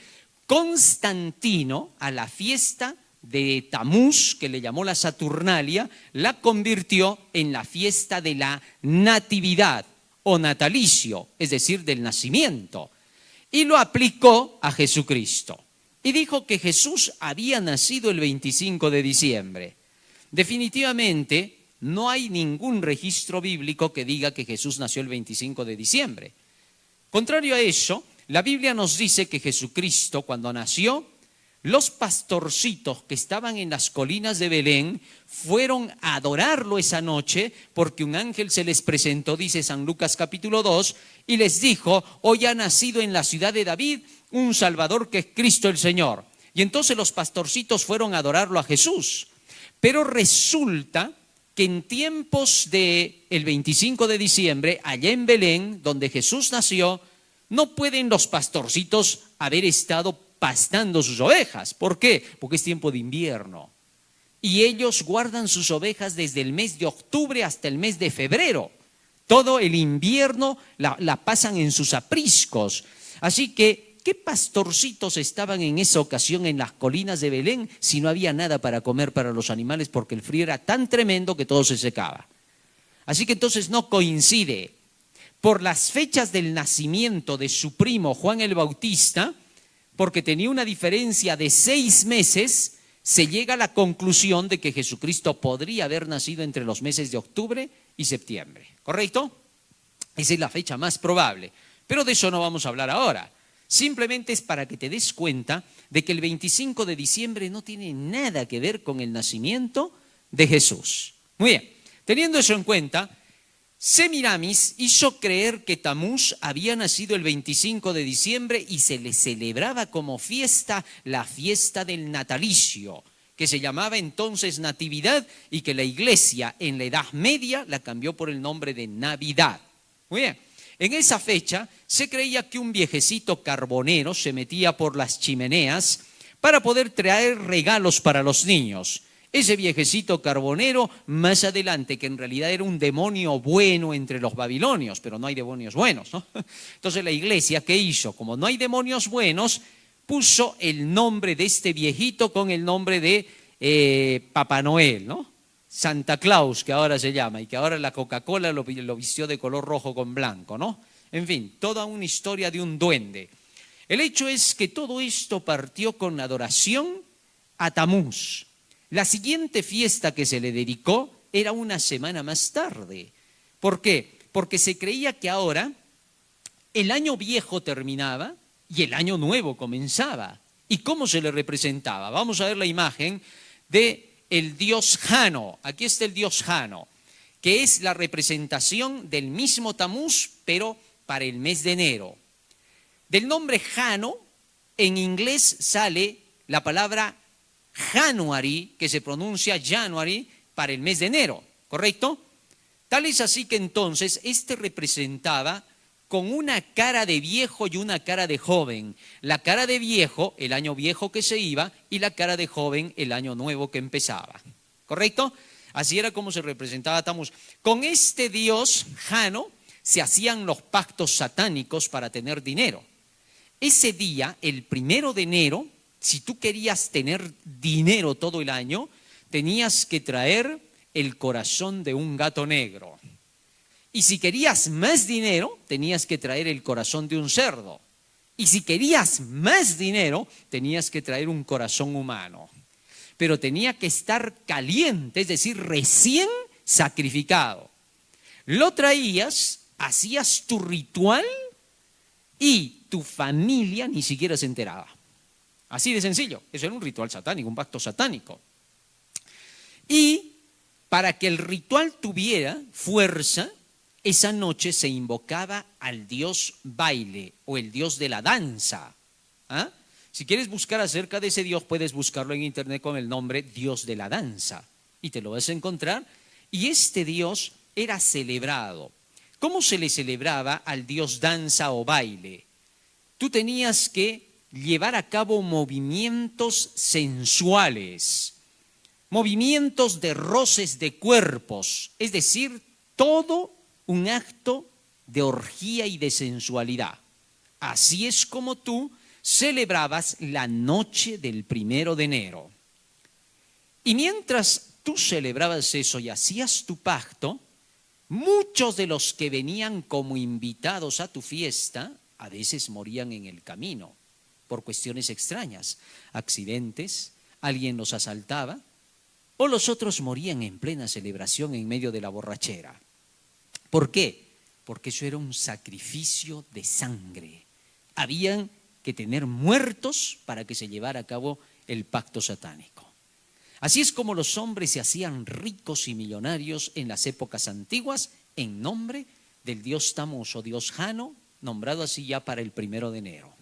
Speaker 2: Constantino, a la fiesta de Tamuz, que le llamó la Saturnalia, la convirtió en la fiesta de la natividad o natalicio, es decir, del nacimiento, y lo aplicó a Jesucristo. Y dijo que Jesús había nacido el 25 de diciembre. Definitivamente no hay ningún registro bíblico que diga que Jesús nació el 25 de diciembre. Contrario a eso, la Biblia nos dice que Jesucristo, cuando nació, los pastorcitos que estaban en las colinas de Belén fueron a adorarlo esa noche porque un ángel se les presentó, dice San Lucas capítulo 2, y les dijo: hoy ha nacido en la ciudad de David un Salvador que es Cristo el Señor. Y entonces los pastorcitos fueron a adorarlo a Jesús. Pero resulta que en tiempos del 25 de diciembre, allá en Belén, donde Jesús nació, no pueden los pastorcitos haber estado pastando sus ovejas. ¿Por qué? Porque es tiempo de invierno. Y ellos guardan sus ovejas desde el mes de octubre hasta el mes de febrero. Todo el invierno la pasan en sus apriscos. Así que, ¿qué pastorcitos estaban en esa ocasión en las colinas de Belén si no había nada para comer para los animales porque el frío era tan tremendo que todo se secaba? Así que entonces no coincide. Por las fechas del nacimiento de su primo Juan el Bautista, porque tenía una diferencia de 6 meses, se llega a la conclusión de que Jesucristo podría haber nacido entre los meses de octubre y septiembre, ¿correcto? Esa es la fecha más probable, pero de eso no vamos a hablar ahora. Simplemente es para que te des cuenta de que el 25 de diciembre no tiene nada que ver con el nacimiento de Jesús. Muy bien, teniendo eso en cuenta, Semiramis hizo creer que Tamuz había nacido el 25 de diciembre y se le celebraba como fiesta la fiesta del natalicio, que se llamaba entonces Natividad y que la iglesia en la Edad Media la cambió por el nombre de Navidad. Muy bien, en esa fecha se creía que un viejecito carbonero se metía por las chimeneas para poder traer regalos para los niños. Ese viejecito carbonero, más adelante, que en realidad era un demonio bueno entre los babilonios, pero no hay demonios buenos, ¿no? Entonces la iglesia, ¿qué hizo? Como no hay demonios buenos, puso el nombre de este viejito con el nombre de Papá Noel, ¿no? Santa Claus, que ahora se llama, y que ahora la Coca-Cola lo vistió de color rojo con blanco, ¿no? En fin, toda una historia de un duende. El hecho es que todo esto partió con adoración a Tamuz. La siguiente fiesta que se le dedicó era una semana más tarde. ¿Por qué? Porque se creía que ahora el año viejo terminaba y el año nuevo comenzaba. ¿Y cómo se le representaba? Vamos a ver la imagen de el dios Jano. Aquí está el dios Jano, que es la representación del mismo Tamuz, pero para el mes de enero. Del nombre Jano, en inglés sale la palabra January, que se pronuncia January para el mes de enero, ¿correcto? Tal es así que entonces este representaba con una cara de viejo y una cara de joven. La cara de viejo, el año viejo que se iba, y la cara de joven, el año nuevo que empezaba, ¿correcto? Así era como se representaba Tamuz. Con este dios Jano se hacían los pactos satánicos para tener dinero. Ese día, el 1 de enero, si tú querías tener dinero todo el año, tenías que traer el corazón de un gato negro. Y si querías más dinero, tenías que traer el corazón de un cerdo. Y si querías más dinero, tenías que traer un corazón humano. Pero tenía que estar caliente, es decir, recién sacrificado. Lo traías, hacías tu ritual y tu familia ni siquiera se enteraba. Así de sencillo, eso era un ritual satánico, un pacto satánico. Y para que el ritual tuviera fuerza, esa noche se invocaba al dios baile o el dios de la danza. ¿Ah? Si quieres buscar acerca de ese dios, puedes buscarlo en internet con el nombre Dios de la danza y te lo vas a encontrar. Y este dios era celebrado. ¿Cómo se le celebraba al dios danza o baile? Tú tenías que llevar a cabo movimientos sensuales, movimientos de roces de cuerpos, es decir, todo un acto de orgía y de sensualidad. Así es como tú celebrabas la noche del 1 de enero. Y mientras tú celebrabas eso y hacías tu pacto, muchos de los que venían como invitados a tu fiesta a veces morían en el camino por cuestiones extrañas, accidentes, alguien los asaltaba o los otros morían en plena celebración en medio de la borrachera. ¿Por qué? Porque eso era un sacrificio de sangre. Habían que tener muertos para que se llevara a cabo el pacto satánico. Así es como los hombres se hacían ricos y millonarios en las épocas antiguas en nombre del dios Tamuz o dios Jano, nombrado así ya para el 1 de enero.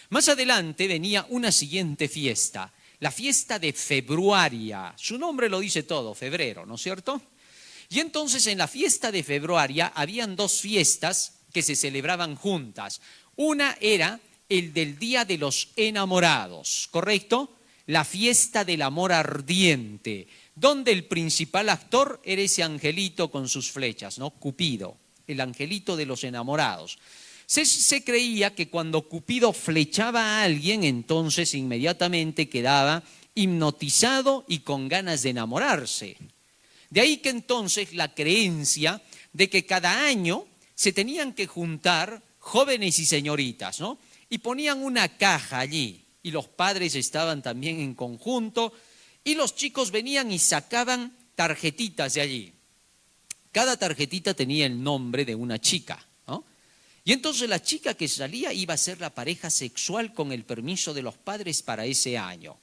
Speaker 2: Más adelante venía una siguiente fiesta, la fiesta de Februaria. Su nombre lo dice todo, febrero, ¿no es cierto? Y entonces en la fiesta de Februaria habían dos fiestas que se celebraban juntas. Una era el del Día de los Enamorados, ¿correcto? La fiesta del amor ardiente, donde el principal actor era ese angelito con sus flechas, ¿no? Cupido, el angelito de los enamorados. Se creía que cuando Cupido flechaba a alguien, entonces inmediatamente quedaba hipnotizado y con ganas de enamorarse. De ahí que entonces la creencia de que cada año se tenían que juntar jóvenes y señoritas, ¿no? Y ponían una caja allí y los padres estaban también en conjunto y los chicos venían y sacaban tarjetitas de allí. Cada tarjetita tenía el nombre de una chica, ¿no? Y entonces la chica que salía iba a ser la pareja sexual con el permiso de los padres para ese año.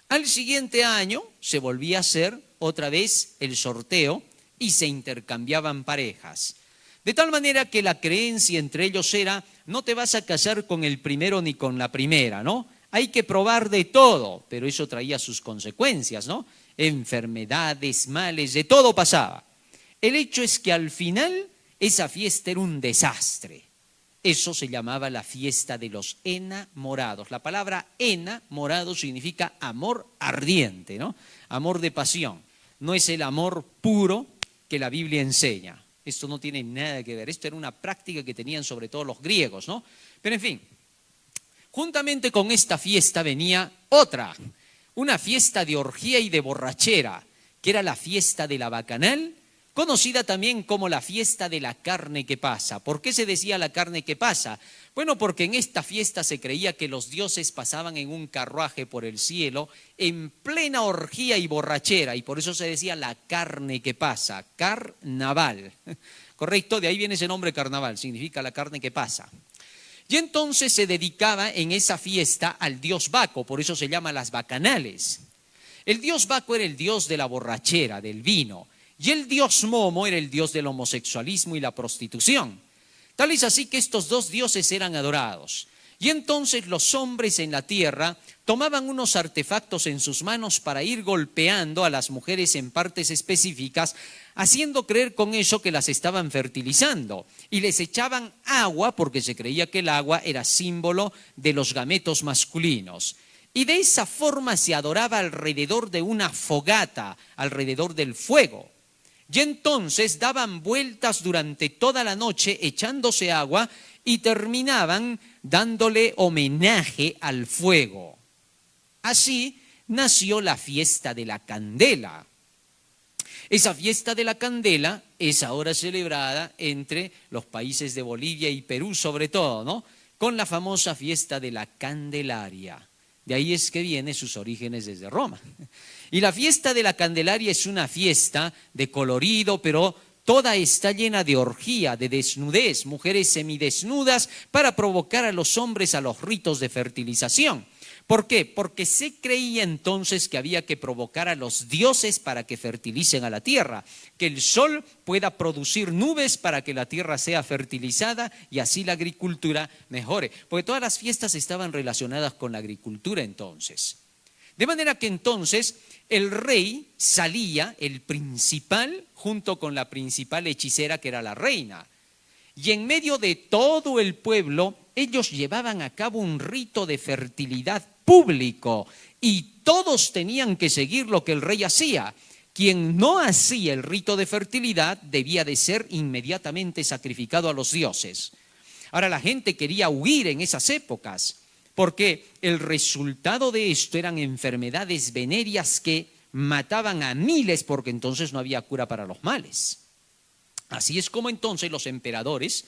Speaker 2: Al siguiente año se volvía a hacer otra vez el sorteo y se intercambiaban parejas. De tal manera que la creencia entre ellos era, no te vas a casar con el primero ni con la primera, ¿no? Hay que probar de todo, pero eso traía sus consecuencias, ¿no? Enfermedades, males, de todo pasaba. El hecho es que al final esa fiesta era un desastre. Eso se llamaba la fiesta de los enamorados. La palabra enamorado significa amor ardiente, ¿no? Amor de pasión. No es el amor puro que la Biblia enseña. Esto no tiene nada que ver. Esto era una práctica que tenían sobre todo los griegos, ¿no? Pero en fin, juntamente con esta fiesta venía otra, una fiesta de orgía y de borrachera, que era la fiesta de la bacanal, conocida también como la fiesta de la carne que pasa. ¿Por qué se decía la carne que pasa? Bueno, porque en esta fiesta se creía que los dioses pasaban en un carruaje por el cielo en plena orgía y borrachera, y por eso se decía la carne que pasa, carnaval. Correcto, de ahí viene ese nombre carnaval, significa la carne que pasa. Y entonces se dedicaba en esa fiesta al dios Baco, por eso se llama las bacanales. El dios Baco era el dios de la borrachera, del vino, y el dios Momo era el dios del homosexualismo y la prostitución. Tal es así que estos dos dioses eran adorados. Y entonces los hombres en la tierra tomaban unos artefactos en sus manos para ir golpeando a las mujeres en partes específicas, haciendo creer con eso que las estaban fertilizando. Y les echaban agua porque se creía que el agua era símbolo de los gametos masculinos. Y de esa forma se adoraba alrededor de una fogata, alrededor del fuego. Y entonces daban vueltas durante toda la noche echándose agua y terminaban dándole homenaje al fuego. Así nació la fiesta de la candela. Esa fiesta de la candela es ahora celebrada entre los países de Bolivia y Perú sobre todo, ¿no? Con la famosa fiesta de la Candelaria. De ahí es que viene sus orígenes desde Roma. Y la fiesta de la Candelaria es una fiesta de colorido, pero toda está llena de orgía, de desnudez, mujeres semidesnudas para provocar a los hombres a los ritos de fertilización. ¿Por qué? Porque se creía entonces que había que provocar a los dioses para que fertilicen a la tierra, que el sol pueda producir nubes para que la tierra sea fertilizada y así la agricultura mejore. Porque todas las fiestas estaban relacionadas con la agricultura entonces. De manera que entonces el rey salía, el principal, junto con la principal hechicera que era la reina. Y en medio de todo el pueblo, ellos llevaban a cabo un rito de fertilidad público y todos tenían que seguir lo que el rey hacía. Quien no hacía el rito de fertilidad debía de ser inmediatamente sacrificado a los dioses. Ahora la gente quería huir en esas épocas, porque el resultado de esto eran enfermedades venéreas que mataban a miles, porque entonces no había cura para los males. Así es como entonces los emperadores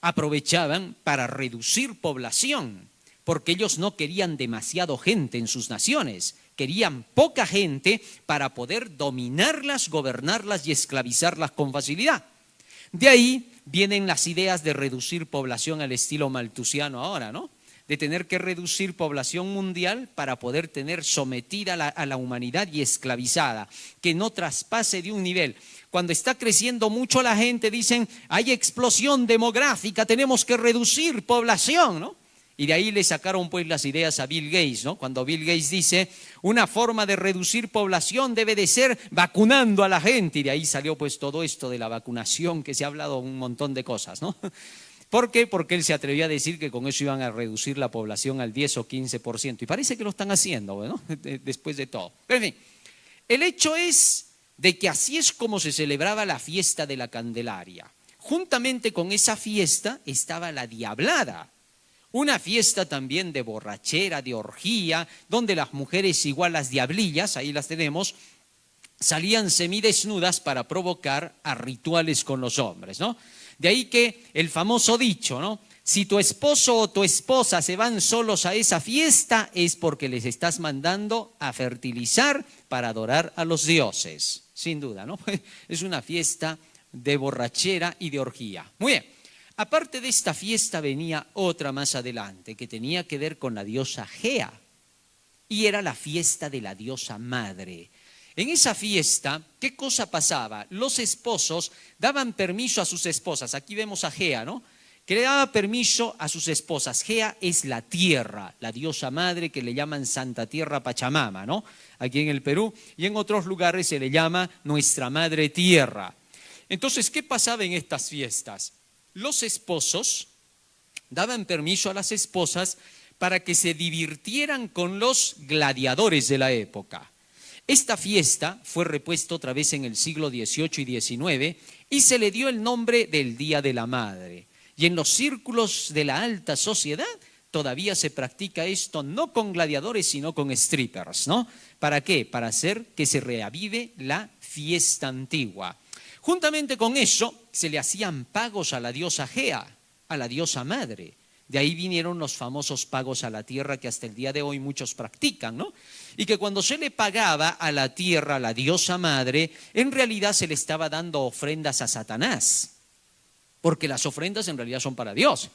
Speaker 2: aprovechaban para reducir población, porque ellos no querían demasiado gente en sus naciones, querían poca gente para poder dominarlas, gobernarlas y esclavizarlas con facilidad. De ahí vienen las ideas de reducir población al estilo maltusiano ahora, ¿no? De tener que reducir población mundial para poder tener sometida a la humanidad y esclavizada, que no traspase de un nivel. Cuando está creciendo mucho la gente, dicen, hay explosión demográfica, tenemos que reducir población, ¿no? Y de ahí le sacaron pues las ideas a Bill Gates, ¿no? Cuando Bill Gates dice, una forma de reducir población debe de ser vacunando a la gente, y de ahí salió pues todo esto de la vacunación, que se ha hablado un montón de cosas, ¿no? ¿Por qué? Porque él se atrevió a decir que con eso iban a reducir la población al 10 o 15%. Y parece que lo están haciendo, ¿no? Después de todo. Pero en fin, el hecho es de que así es como se celebraba la fiesta de la Candelaria. Juntamente con esa fiesta estaba la Diablada. Una fiesta también de borrachera, de orgía, donde las mujeres, igual las diablillas, ahí las tenemos, salían semidesnudas para provocar a rituales con los hombres, ¿no? De ahí que el famoso dicho, ¿no? Si tu esposo o tu esposa se van solos a esa fiesta, es porque les estás mandando a fertilizar para adorar a los dioses. Sin duda, ¿no? Es una fiesta de borrachera y de orgía. Muy bien. Aparte de esta fiesta venía otra más adelante que tenía que ver con la diosa Gea. Y era la fiesta de la diosa madre. En esa fiesta, ¿qué cosa pasaba? Los esposos daban permiso a sus esposas. Aquí vemos a Gea, ¿no? Que le daba permiso a sus esposas. Gea es la tierra, la diosa madre que le llaman Santa Tierra Pachamama, ¿no? Aquí en el Perú y en otros lugares se le llama Nuestra Madre Tierra. Entonces, ¿qué pasaba en estas fiestas? Los esposos daban permiso a las esposas para que se divirtieran con los gladiadores de la época. Esta fiesta fue repuesta otra vez en el siglo XVIII y XIX y se le dio el nombre del Día de la Madre. Y en los círculos de la alta sociedad todavía se practica esto no con gladiadores sino con strippers, ¿no? ¿Para qué? Para hacer que se reavive la fiesta antigua. Juntamente con eso se le hacían pagos a la diosa Gea, a la diosa madre. De ahí vinieron los famosos pagos a la tierra que hasta el día de hoy muchos practican, ¿no? Y que cuando se le pagaba a la tierra, a la diosa madre, en realidad se le estaba dando ofrendas a Satanás. Porque las ofrendas en realidad son para Dios.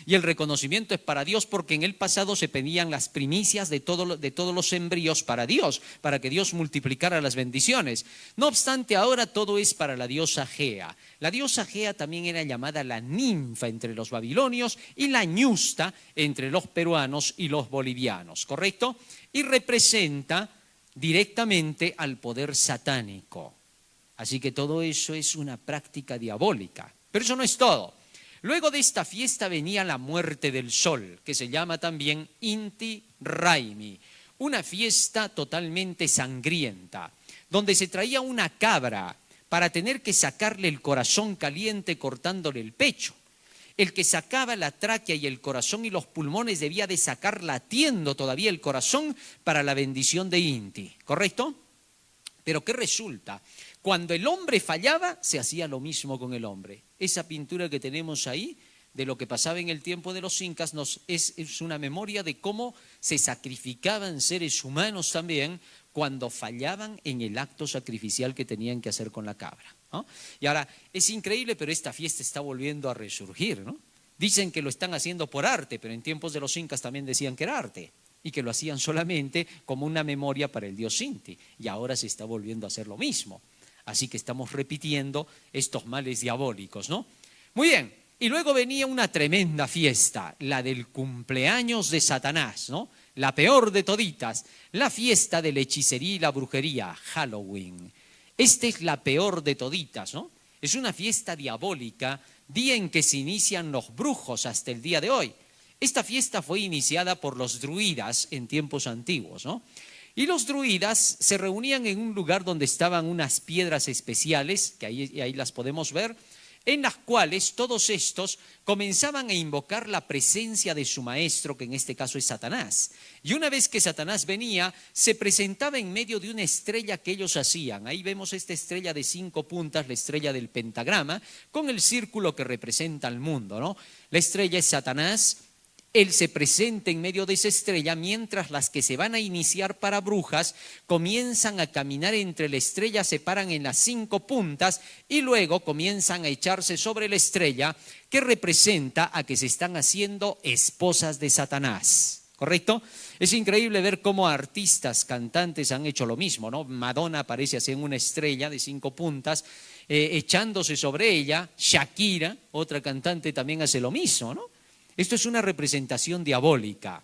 Speaker 2: Y el reconocimiento es para Dios porque en el pasado se pedían las primicias de todos los embrios para Dios, para que Dios multiplicara las bendiciones. No obstante, ahora todo es para la diosa Gea. La diosa Gea también era llamada la ninfa entre los babilonios y la ñusta entre los peruanos y los bolivianos, ¿correcto? Y representa directamente al poder satánico. Así que todo eso es una práctica diabólica. Pero eso no es todo. Luego de esta fiesta venía la muerte del sol, que se llama también Inti Raymi, una fiesta totalmente sangrienta, donde se traía una cabra para tener que sacarle el corazón caliente cortándole el pecho. El que sacaba la tráquea y el corazón y los pulmones debía de sacar latiendo todavía el corazón para la bendición de Inti, ¿correcto? Pero ¿qué resulta? Cuando el hombre fallaba, se hacía lo mismo con el hombre. Esa pintura que tenemos ahí, de lo que pasaba en el tiempo de los incas, es una memoria de cómo se sacrificaban seres humanos también cuando fallaban en el acto sacrificial que tenían que hacer con la cabra, ¿no? Y ahora, es increíble, pero esta fiesta está volviendo a resurgir, ¿no? Dicen que lo están haciendo por arte, pero en tiempos de los incas también decían que era arte. Y que lo hacían solamente como una memoria para el dios Inti. Y ahora se está volviendo a hacer lo mismo. Así que estamos repitiendo estos males diabólicos, ¿no? Muy bien, y luego venía una tremenda fiesta, la del cumpleaños de Satanás, ¿no? La peor de toditas, la fiesta de la hechicería y la brujería, Halloween. Esta es la peor de toditas, ¿no? Es una fiesta diabólica, día en que se inician los brujos hasta el día de hoy. Esta fiesta fue iniciada por los druidas en tiempos antiguos, ¿no? Y los druidas se reunían en un lugar donde estaban unas piedras especiales, que ahí las podemos ver, en las cuales todos estos comenzaban a invocar la presencia de su maestro, que en este caso es Satanás. Y una vez que Satanás venía, se presentaba en medio de una estrella que ellos hacían. Ahí vemos esta estrella de 5 puntas, la estrella del pentagrama, con el círculo que representa al mundo, ¿no? La estrella es Satanás. Él se presenta en medio de esa estrella, mientras las que se van a iniciar para brujas comienzan a caminar entre la estrella, se paran en las 5 puntas y luego comienzan a echarse sobre la estrella, que representa a que se están haciendo esposas de Satanás. ¿Correcto? Es increíble ver cómo artistas, cantantes han hecho lo mismo, ¿no? Madonna aparece así en una estrella de 5 puntas, echándose sobre ella. Shakira, otra cantante, también hace lo mismo, ¿no? Esto es una representación diabólica.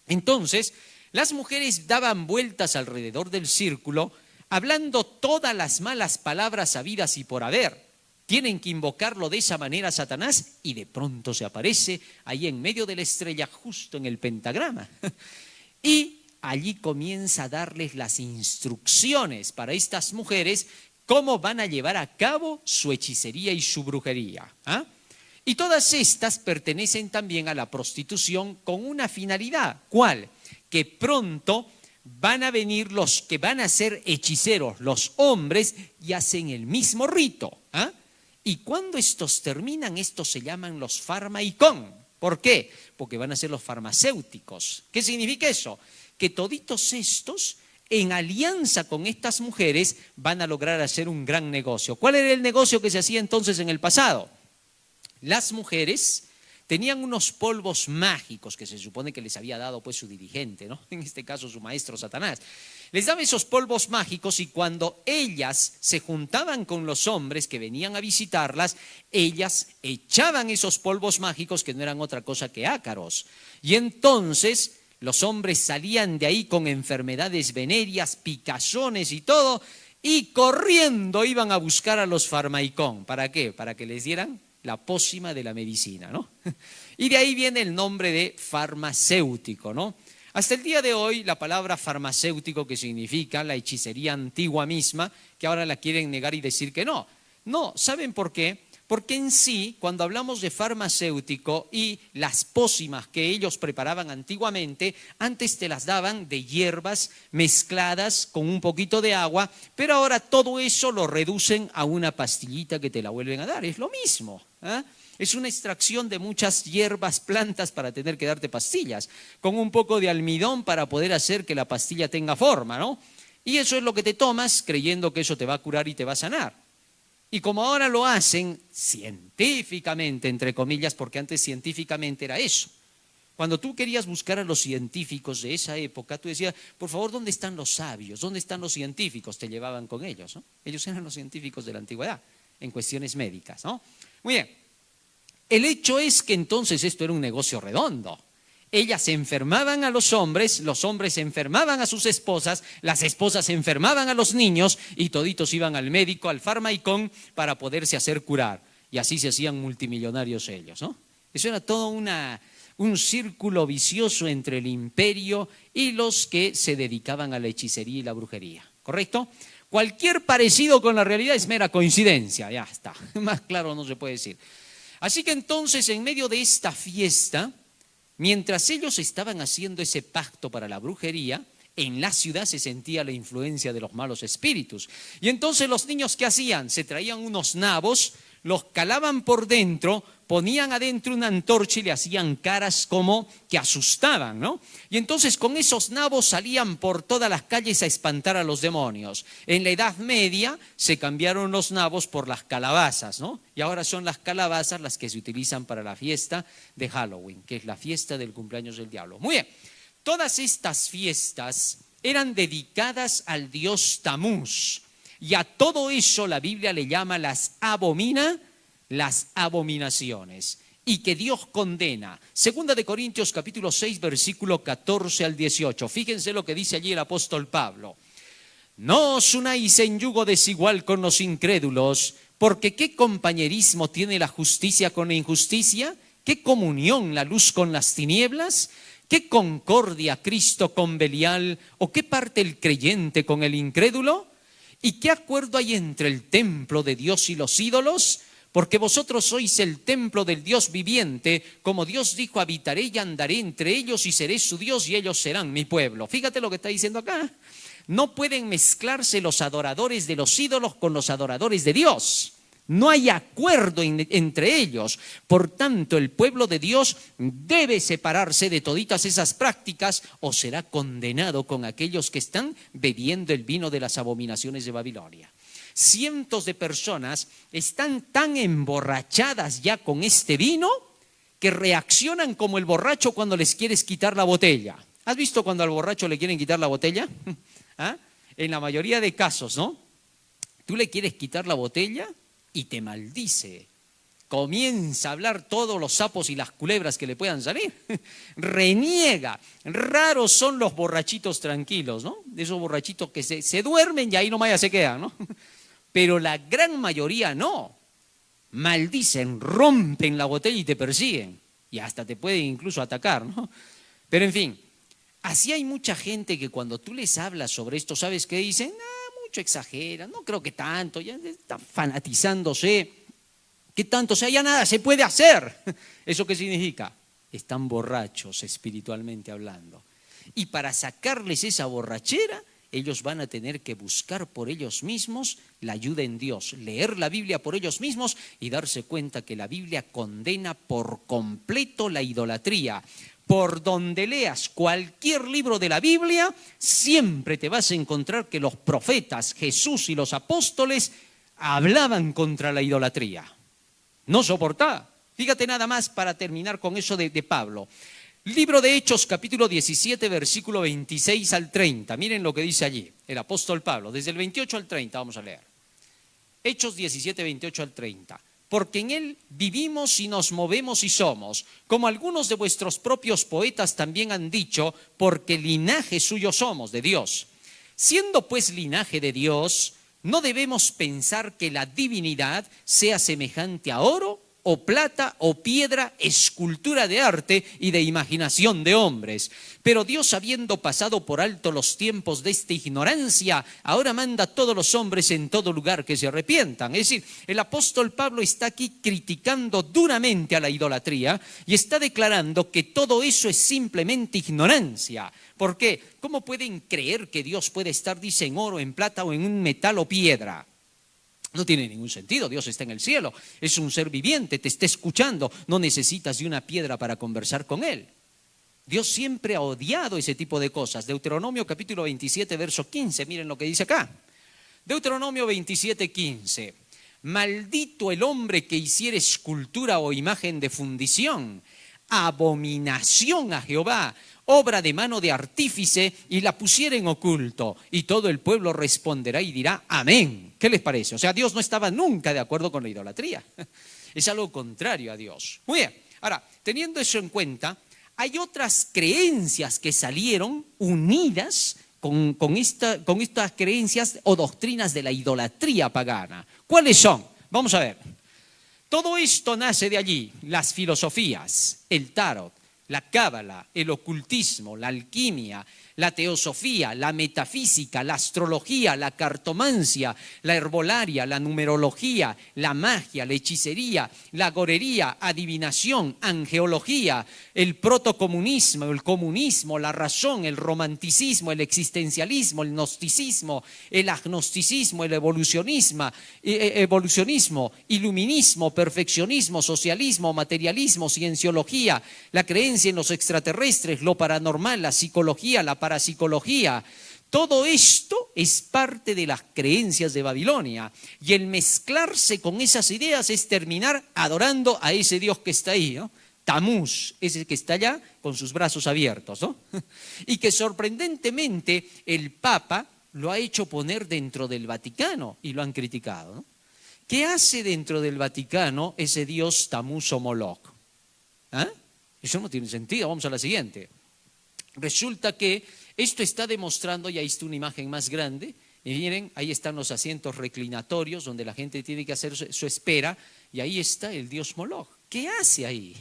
Speaker 2: Entonces, las mujeres daban vueltas alrededor del círculo, hablando todas las malas palabras habidas y por haber. Tienen que invocarlo de esa manera a Satanás y de pronto se aparece ahí en medio de la estrella, justo en el pentagrama. Y allí comienza a darles las instrucciones para estas mujeres cómo van a llevar a cabo su hechicería y su brujería. ¿Ah? Y todas estas pertenecen también a la prostitución con una finalidad. ¿Cuál? Que pronto van a venir los que van a ser hechiceros, los hombres, y hacen el mismo rito. ¿Ah? Y cuando estos terminan, estos se llaman los farmaicón. ¿Por qué? Porque van a ser los farmacéuticos. ¿Qué significa eso? Que toditos estos, en alianza con estas mujeres, van a lograr hacer un gran negocio. ¿Cuál era el negocio que se hacía entonces en el pasado? Las mujeres tenían unos polvos mágicos que se supone que les había dado pues su dirigente, ¿no? En este caso su maestro Satanás. Les daba esos polvos mágicos y cuando ellas se juntaban con los hombres que venían a visitarlas, ellas echaban esos polvos mágicos que no eran otra cosa que ácaros. Y entonces los hombres salían de ahí con enfermedades venéreas, picazones y todo, y corriendo iban a buscar a los farmaicón. ¿Para qué? Para que les dieran la pócima de la medicina, ¿no? Y de ahí viene el nombre de farmacéutico, ¿no? Hasta el día de hoy, la palabra farmacéutico, que significa la hechicería antigua misma, que ahora la quieren negar y decir que no. No, ¿saben por qué? Porque en sí, cuando hablamos de farmacéutico y las pócimas que ellos preparaban antiguamente, antes te las daban de hierbas mezcladas con un poquito de agua, pero ahora todo eso lo reducen a una pastillita que te la vuelven a dar. Es lo mismo, ¿eh? Es una extracción de muchas hierbas, plantas para tener que darte pastillas, con un poco de almidón para poder hacer que la pastilla tenga forma, ¿no? Y eso es lo que te tomas creyendo que eso te va a curar y te va a sanar. Y como ahora lo hacen científicamente, entre comillas, porque antes científicamente era eso. Cuando tú querías buscar a los científicos de esa época, tú decías, por favor, ¿dónde están los sabios? ¿Dónde están los científicos? Te llevaban con ellos, ¿no? Ellos eran los científicos de la antigüedad, en cuestiones médicas, ¿no? Muy bien. El hecho es que entonces esto era un negocio redondo. Ellas enfermaban a los hombres enfermaban a sus esposas, las esposas enfermaban a los niños y toditos iban al médico, al farmaicón, para poderse hacer curar. Y así se hacían multimillonarios ellos, ¿no? Eso era todo un círculo vicioso entre el imperio y los que se dedicaban a la hechicería y la brujería, ¿correcto? Cualquier parecido con la realidad es mera coincidencia, ya está, más claro no se puede decir. Así que entonces, en medio de esta fiesta, mientras ellos estaban haciendo ese pacto para la brujería, en la ciudad se sentía la influencia de los malos espíritus. Y entonces los niños, ¿qué hacían? Se traían unos nabos, los calaban por dentro, ponían adentro una antorcha y le hacían caras como que asustaban, ¿no? Y entonces con esos nabos salían por todas las calles a espantar a los demonios. En la Edad Media se cambiaron los nabos por las calabazas, ¿no? Y ahora son las calabazas las que se utilizan para la fiesta de Halloween, que es la fiesta del cumpleaños del diablo. Muy bien, todas estas fiestas eran dedicadas al dios Tamuz. Y a todo eso la Biblia le llama las abominaciones, y que Dios condena. Segunda de Corintios capítulo 6 versículo 14 al 18. Fíjense lo que dice allí el apóstol Pablo. No os unáis en yugo desigual con los incrédulos, porque ¿qué compañerismo tiene la justicia con la injusticia? ¿Qué comunión la luz con las tinieblas? ¿Qué concordia Cristo con Belial? ¿O qué parte el creyente con el incrédulo? ¿Y qué acuerdo hay entre el templo de Dios y los ídolos? Porque vosotros sois el templo del Dios viviente, como Dios dijo, habitaré y andaré entre ellos y seré su Dios y ellos serán mi pueblo. Fíjate lo que está diciendo acá. No pueden mezclarse los adoradores de los ídolos con los adoradores de Dios. No hay acuerdo entre ellos. Por tanto, el pueblo de Dios debe separarse de toditas esas prácticas o será condenado con aquellos que están bebiendo el vino de las abominaciones de Babilonia. Cientos de personas están tan emborrachadas ya con este vino que reaccionan como el borracho cuando les quieres quitar la botella. ¿Has visto cuando al borracho le quieren quitar la botella? ¿Ah? En la mayoría de casos, ¿no? Tú le quieres quitar la botella y te maldice. Comienza a hablar todos los sapos y las culebras que le puedan salir. Reniega. Raros son los borrachitos tranquilos, ¿no? Esos borrachitos que se duermen y ahí nomás ya se quedan, ¿no? Pero la gran mayoría no. Maldicen, rompen la botella y te persiguen. Y hasta te pueden incluso atacar, ¿no? Pero en fin, así hay mucha gente que cuando tú les hablas sobre esto, ¿sabes qué dicen? Mucho exageran, no creo que tanto, ya están fanatizándose. ¿Qué tanto? O sea, ya nada se puede hacer. ¿Eso qué significa? Están borrachos espiritualmente hablando. Y para sacarles esa borrachera, ellos van a tener que buscar por ellos mismos la ayuda en Dios, leer la Biblia por ellos mismos y darse cuenta que la Biblia condena por completo la idolatría. Por donde leas cualquier libro de la Biblia, siempre te vas a encontrar que los profetas, Jesús y los apóstoles hablaban contra la idolatría. No soportaba. Fíjate nada más para terminar con eso de Pablo. Libro de Hechos, capítulo 17, versículo 26 al 30. Miren lo que dice allí el apóstol Pablo. Desde el 28 al 30 vamos a leer. Hechos 17, 28 al 30. Porque en él vivimos y nos movemos y somos, como algunos de vuestros propios poetas también han dicho, porque linaje suyo somos, de Dios. Siendo pues linaje de Dios, no debemos pensar que la divinidad sea semejante a oro, o plata, o piedra, escultura de arte y de imaginación de hombres. Pero Dios, habiendo pasado por alto los tiempos de esta ignorancia, ahora manda a todos los hombres en todo lugar que se arrepientan. Es decir, el apóstol Pablo está aquí criticando duramente a la idolatría y está declarando que todo eso es simplemente ignorancia. ¿Por qué? ¿Cómo pueden creer que Dios puede estar, dice, en oro, en plata o en un metal o piedra? No tiene ningún sentido. Dios está en el cielo, es un ser viviente, te está escuchando, no necesitas de una piedra para conversar con Él. Dios siempre ha odiado ese tipo de cosas. Deuteronomio capítulo 27, verso 15, miren lo que dice acá. Deuteronomio 27, 15. Maldito el hombre que hiciere escultura o imagen de fundición, abominación a Jehová, obra de mano de artífice, y la pusiera en oculto, y todo el pueblo responderá y dirá amén. ¿Qué les parece? O sea, Dios no estaba nunca de acuerdo con la idolatría. Es algo contrario a Dios. Muy bien. Ahora, teniendo eso en cuenta, hay otras creencias que salieron unidas con estas creencias o doctrinas de la idolatría pagana. ¿Cuáles son? Vamos a ver. Todo esto nace de allí: las filosofías, el tarot, la cábala, el ocultismo, la alquimia, la teosofía, la metafísica, la astrología, la cartomancia, la herbolaria, la numerología, la magia, la hechicería, la agorería, adivinación, angeología, el protocomunismo, el comunismo, la razón, el romanticismo, el existencialismo, el gnosticismo, el agnosticismo, el evolucionismo, iluminismo, perfeccionismo, socialismo, materialismo, cienciología, la creencia en los extraterrestres, lo paranormal, la psicología, la parapsicología. Todo esto es parte de las creencias de Babilonia, y el mezclarse con esas ideas es terminar adorando a ese Dios que está ahí, ¿no? Tamuz, ese que está allá con sus brazos abiertos, ¿no? Y que sorprendentemente el Papa lo ha hecho poner dentro del Vaticano y lo han criticado, ¿no? ¿Qué hace dentro del Vaticano ese Dios Tamuz o Moloch? ¿Ah? Eso no tiene sentido. Vamos a la siguiente. Resulta que esto está demostrando, y ahí está una imagen más grande, y miren, ahí están los asientos reclinatorios donde la gente tiene que hacer su espera, y ahí está el dios Moloch. ¿Qué hace ahí?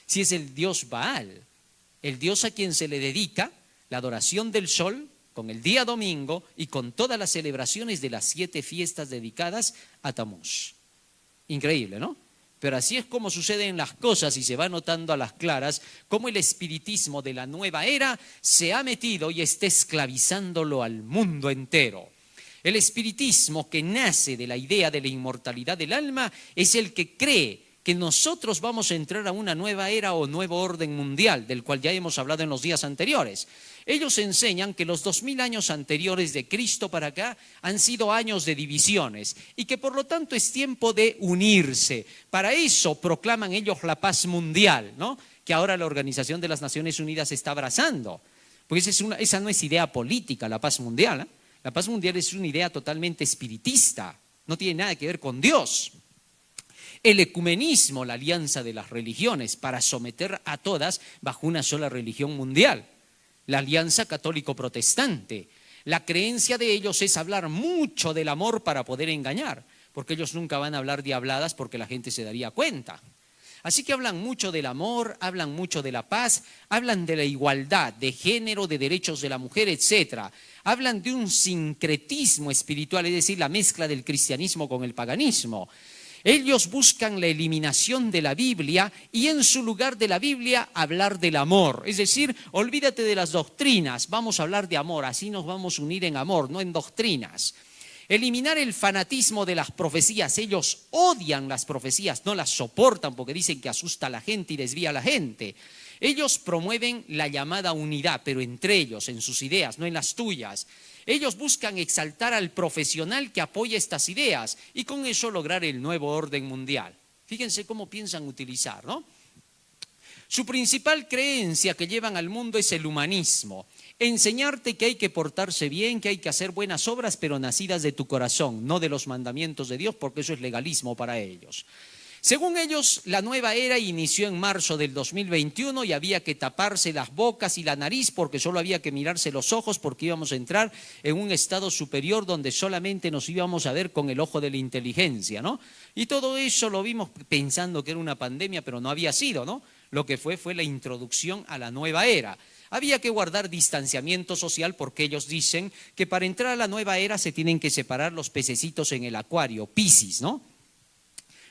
Speaker 2: Si es el dios Baal, el dios a quien se le dedica la adoración del sol con el día domingo y con todas las celebraciones de las 7 fiestas dedicadas a Tamuz. Increíble, ¿no? Pero así es como suceden las cosas, y se va notando a las claras cómo el espiritismo de la nueva era se ha metido y está esclavizándolo al mundo entero. El espiritismo, que nace de la idea de la inmortalidad del alma, es el que cree que nosotros vamos a entrar a una nueva era o nuevo orden mundial, del cual ya hemos hablado en los días anteriores. Ellos enseñan que los 2000 años anteriores de Cristo para acá han sido años de divisiones y que por lo tanto es tiempo de unirse. Para eso proclaman ellos la paz mundial, ¿no? Que ahora la Organización de las Naciones Unidas está abrazando. Porque esa no es idea política, la paz mundial, ¿eh? La paz mundial es una idea totalmente espiritista, no tiene nada que ver con Dios. El ecumenismo, la alianza de las religiones para someter a todas bajo una sola religión mundial. La alianza católico-protestante. La creencia de ellos es hablar mucho del amor para poder engañar, porque ellos nunca van a hablar diabladas porque la gente se daría cuenta. Así que hablan mucho del amor, hablan mucho de la paz, hablan de la igualdad, de género, de derechos de la mujer, etc. Hablan de un sincretismo espiritual, es decir, la mezcla del cristianismo con el paganismo. Ellos buscan la eliminación de la Biblia y en su lugar de la Biblia hablar del amor. Es decir, olvídate de las doctrinas, vamos a hablar de amor, así nos vamos a unir en amor, no en doctrinas. Eliminar el fanatismo de las profecías. Ellos odian las profecías, no las soportan porque dicen que asusta a la gente y desvía a la gente. Ellos promueven la llamada unidad, pero entre ellos, en sus ideas, no en las tuyas. Ellos buscan exaltar al profesional que apoya estas ideas y con eso lograr el nuevo orden mundial. Fíjense cómo piensan utilizar, ¿no? Su principal creencia que llevan al mundo es el humanismo. Enseñarte que hay que portarse bien, que hay que hacer buenas obras, pero nacidas de tu corazón, no de los mandamientos de Dios, porque eso es legalismo para ellos. Según ellos, la nueva era inició en marzo del 2021 y había que taparse las bocas y la nariz porque solo había que mirarse los ojos porque íbamos a entrar en un estado superior donde solamente nos íbamos a ver con el ojo de la inteligencia, ¿no? Y todo eso lo vimos pensando que era una pandemia, pero no había sido, ¿no? Lo que fue la introducción a la nueva era. Había que guardar distanciamiento social porque ellos dicen que para entrar a la nueva era se tienen que separar los pececitos en el acuario, Piscis, ¿no?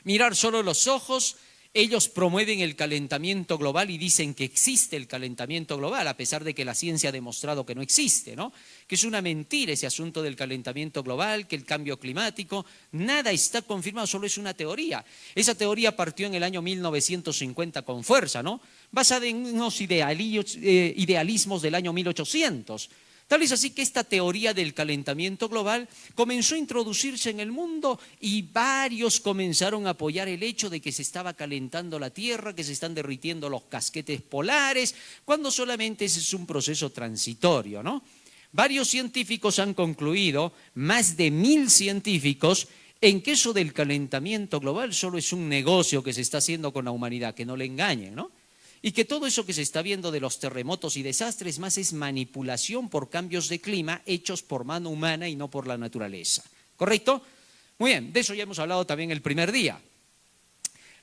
Speaker 2: Mirar solo los ojos. Ellos promueven el calentamiento global y dicen que existe el calentamiento global, a pesar de que la ciencia ha demostrado que no existe, ¿no? Que es una mentira ese asunto del calentamiento global, que el cambio climático, nada está confirmado, solo es una teoría. Esa teoría partió en el año 1950 con fuerza, ¿no? Basada en unos idealismos del año 1800. Tal es así que esta teoría del calentamiento global comenzó a introducirse en el mundo y varios comenzaron a apoyar el hecho de que se estaba calentando la Tierra, que se están derritiendo los casquetes polares, cuando solamente ese es un proceso transitorio, ¿no? Varios científicos han concluido, más de 1000 científicos, en que eso del calentamiento global solo es un negocio que se está haciendo con la humanidad, que no le engañen, ¿no? Y que todo eso que se está viendo de los terremotos y desastres más es manipulación por cambios de clima hechos por mano humana y no por la naturaleza. ¿Correcto? Muy bien, de eso ya hemos hablado también el primer día.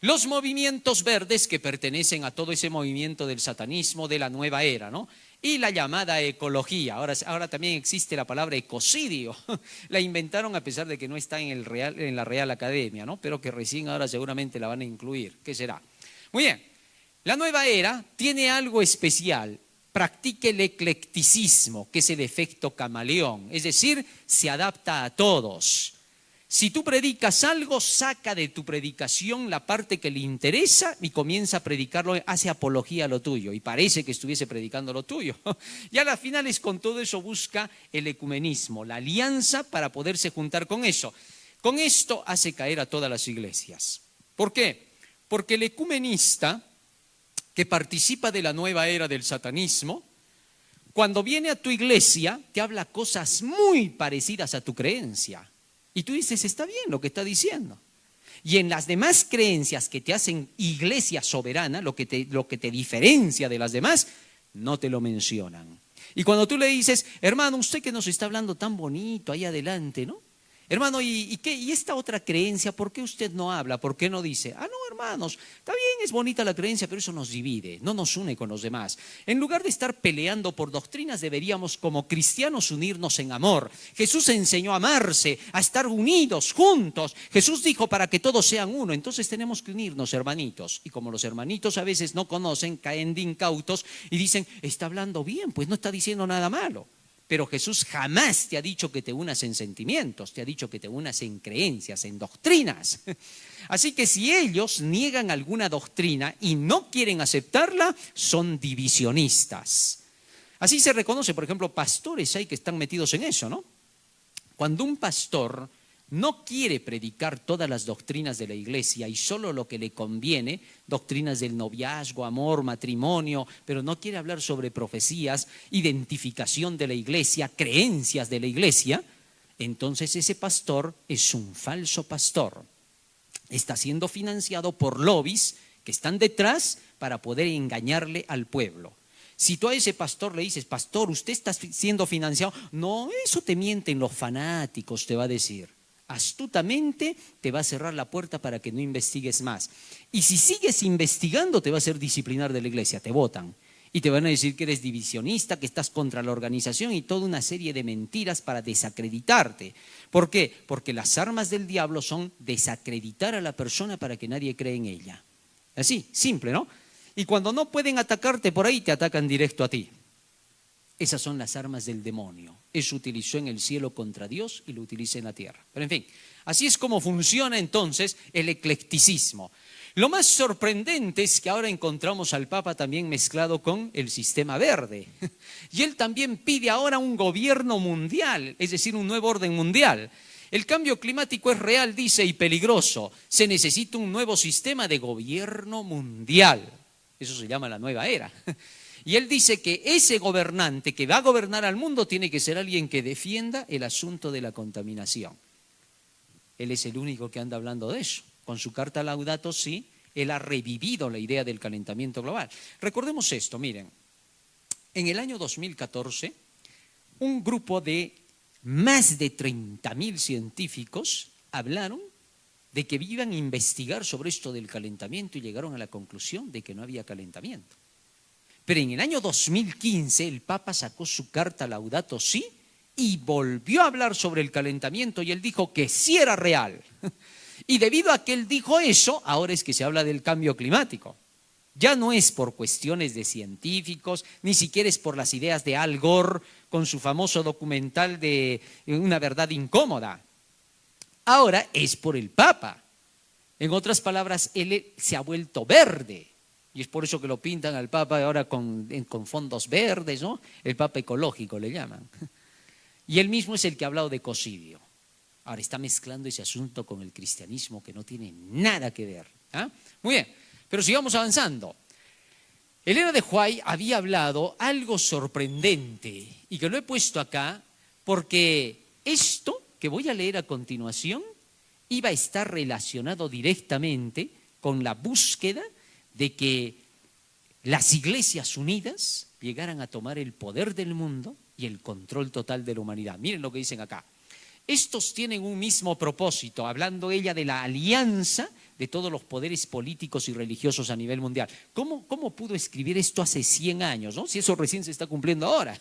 Speaker 2: Los movimientos verdes que pertenecen a todo ese movimiento del satanismo de la nueva era, ¿no? Y la llamada ecología. Ahora también existe la palabra ecocidio. La inventaron a pesar de que no está en la Real Academia, ¿no? Pero que recién ahora seguramente la van a incluir. ¿Qué será? Muy bien. La nueva era tiene algo especial, practica el eclecticismo, que es el efecto camaleón, es decir, se adapta a todos. Si tú predicas algo, saca de tu predicación la parte que le interesa y comienza a predicarlo, hace apología a lo tuyo y parece que estuviese predicando lo tuyo. Y a las finales con todo eso busca el ecumenismo, la alianza para poderse juntar con eso. Con esto hace caer a todas las iglesias. ¿Por qué? Porque el ecumenista que participa de la nueva era del satanismo, cuando viene a tu iglesia, te habla cosas muy parecidas a tu creencia. Y tú dices, está bien lo que está diciendo. Y en las demás creencias que te hacen iglesia soberana, lo que te diferencia de las demás, no te lo mencionan. Y cuando tú le dices, hermano, usted que nos está hablando tan bonito ahí adelante, ¿no? Hermano, ¿y esta otra creencia? ¿Por qué usted no habla? ¿Por qué no dice? No, hermanos, está bien, es bonita la creencia, pero eso nos divide, no nos une con los demás. En lugar de estar peleando por doctrinas, deberíamos como cristianos unirnos en amor. Jesús enseñó a amarse, a estar unidos, juntos. Jesús dijo para que todos sean uno, entonces tenemos que unirnos, hermanitos. Y como los hermanitos a veces no conocen, caen de incautos y dicen, está hablando bien, pues no está diciendo nada malo. Pero Jesús jamás te ha dicho que te unas en sentimientos, te ha dicho que te unas en creencias, en doctrinas. Así que si ellos niegan alguna doctrina y no quieren aceptarla, son divisionistas. Así se reconoce, por ejemplo, pastores hay que están metidos en eso, ¿no? Cuando un pastor no quiere predicar todas las doctrinas de la iglesia y solo lo que le conviene, doctrinas del noviazgo, amor, matrimonio, pero no quiere hablar sobre profecías, identificación de la iglesia, creencias de la iglesia, entonces ese pastor es un falso pastor. Está siendo financiado por lobbies que están detrás para poder engañarle al pueblo. Si tú a ese pastor le dices, pastor, usted está siendo financiado, no, eso te mienten los fanáticos, te va a decir. Astutamente te va a cerrar la puerta para que no investigues más. Y si sigues investigando, te va a hacer disciplinar de la iglesia, te votan. Y te van a decir que eres divisionista, que estás contra la organización y toda una serie de mentiras para desacreditarte. ¿Por qué? Porque las armas del diablo son desacreditar a la persona para que nadie cree en ella. Así, simple, ¿no? Y cuando no pueden atacarte por ahí, te atacan directo a ti. Esas son las armas del demonio. Eso utilizó en el cielo contra Dios y lo utiliza en la tierra. Pero en fin, así es como funciona entonces el eclecticismo. Lo más sorprendente es que ahora encontramos al Papa también mezclado con el sistema verde. Y él también pide ahora un gobierno mundial, es decir, un nuevo orden mundial. El cambio climático es real, dice, y peligroso. Se necesita un nuevo sistema de gobierno mundial. Eso se llama la nueva era. Y él dice que ese gobernante que va a gobernar al mundo tiene que ser alguien que defienda el asunto de la contaminación. Él es el único que anda hablando de eso. Con su carta Laudato Si, él ha revivido la idea del calentamiento global. Recordemos esto, miren, en el año 2014, un grupo de más de 30.000 científicos hablaron de que iban a investigar sobre esto del calentamiento y llegaron a la conclusión de que no había calentamiento. Pero en el año 2015 el Papa sacó su carta Laudato Si y volvió a hablar sobre el calentamiento y él dijo que sí era real. Y debido a que él dijo eso, ahora es que se habla del cambio climático. Ya no es por cuestiones de científicos, ni siquiera es por las ideas de Al Gore con su famoso documental de Una verdad incómoda. Ahora es por el Papa. En otras palabras, él se ha vuelto verde. Y es por eso que lo pintan al Papa ahora con fondos verdes, ¿no? El Papa ecológico le llaman. Y él mismo es el que ha hablado de ecocidio. Ahora está mezclando ese asunto con el cristianismo que no tiene nada que ver. ¿Ah? Muy bien, pero sigamos avanzando. Elena de White había hablado algo sorprendente y que lo he puesto acá porque esto que voy a leer a continuación iba a estar relacionado directamente con la búsqueda de que las iglesias unidas llegaran a tomar el poder del mundo y el control total de la humanidad. Miren lo que dicen acá. Estos tienen un mismo propósito, hablando ella de la alianza de todos los poderes políticos y religiosos a nivel mundial. ¿Cómo pudo escribir esto hace 100 años, ¿no? Si eso recién se está cumpliendo ahora.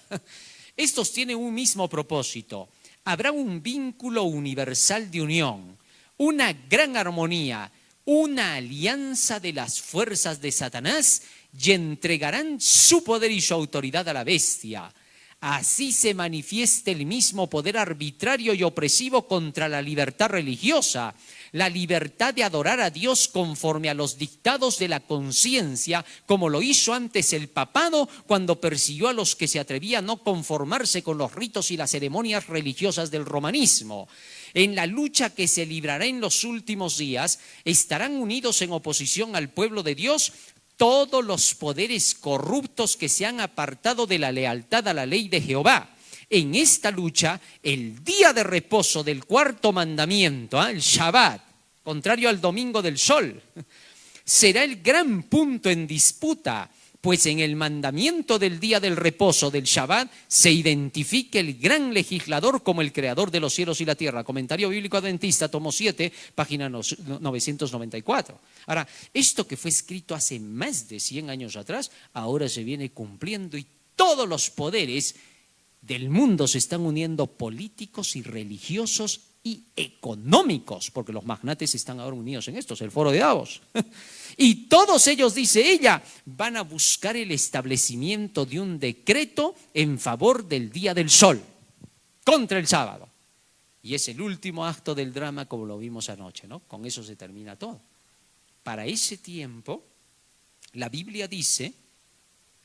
Speaker 2: Estos tienen un mismo propósito. Habrá un vínculo universal de unión, una gran armonía, una alianza de las fuerzas de Satanás y entregarán su poder y su autoridad a la bestia. Así se manifiesta el mismo poder arbitrario y opresivo contra la libertad religiosa, la libertad de adorar a Dios conforme a los dictados de la conciencia, como lo hizo antes el papado cuando persiguió a los que se atrevían a no conformarse con los ritos y las ceremonias religiosas del romanismo. En la lucha que se librará en los últimos días, estarán unidos en oposición al pueblo de Dios todos los poderes corruptos que se han apartado de la lealtad a la ley de Jehová. En esta lucha, el día de reposo del cuarto mandamiento, el Shabbat, contrario al domingo del sol, será el gran punto en disputa, pues en el mandamiento del día del reposo del Shabbat se identifica el gran legislador como el creador de los cielos y la tierra. Comentario Bíblico Adventista, tomo 7, página 994. Ahora, esto que fue escrito hace más de 100 años atrás, ahora se viene cumpliendo y todos los poderes del mundo se están uniendo, políticos y religiosos y económicos, porque los magnates están ahora unidos en esto, es el foro de Davos. Y todos ellos, dice ella, van a buscar el establecimiento de un decreto en favor del día del sol, contra el sábado. Y es el último acto del drama, como lo vimos anoche, ¿no? Con eso se termina todo. Para ese tiempo, la Biblia dice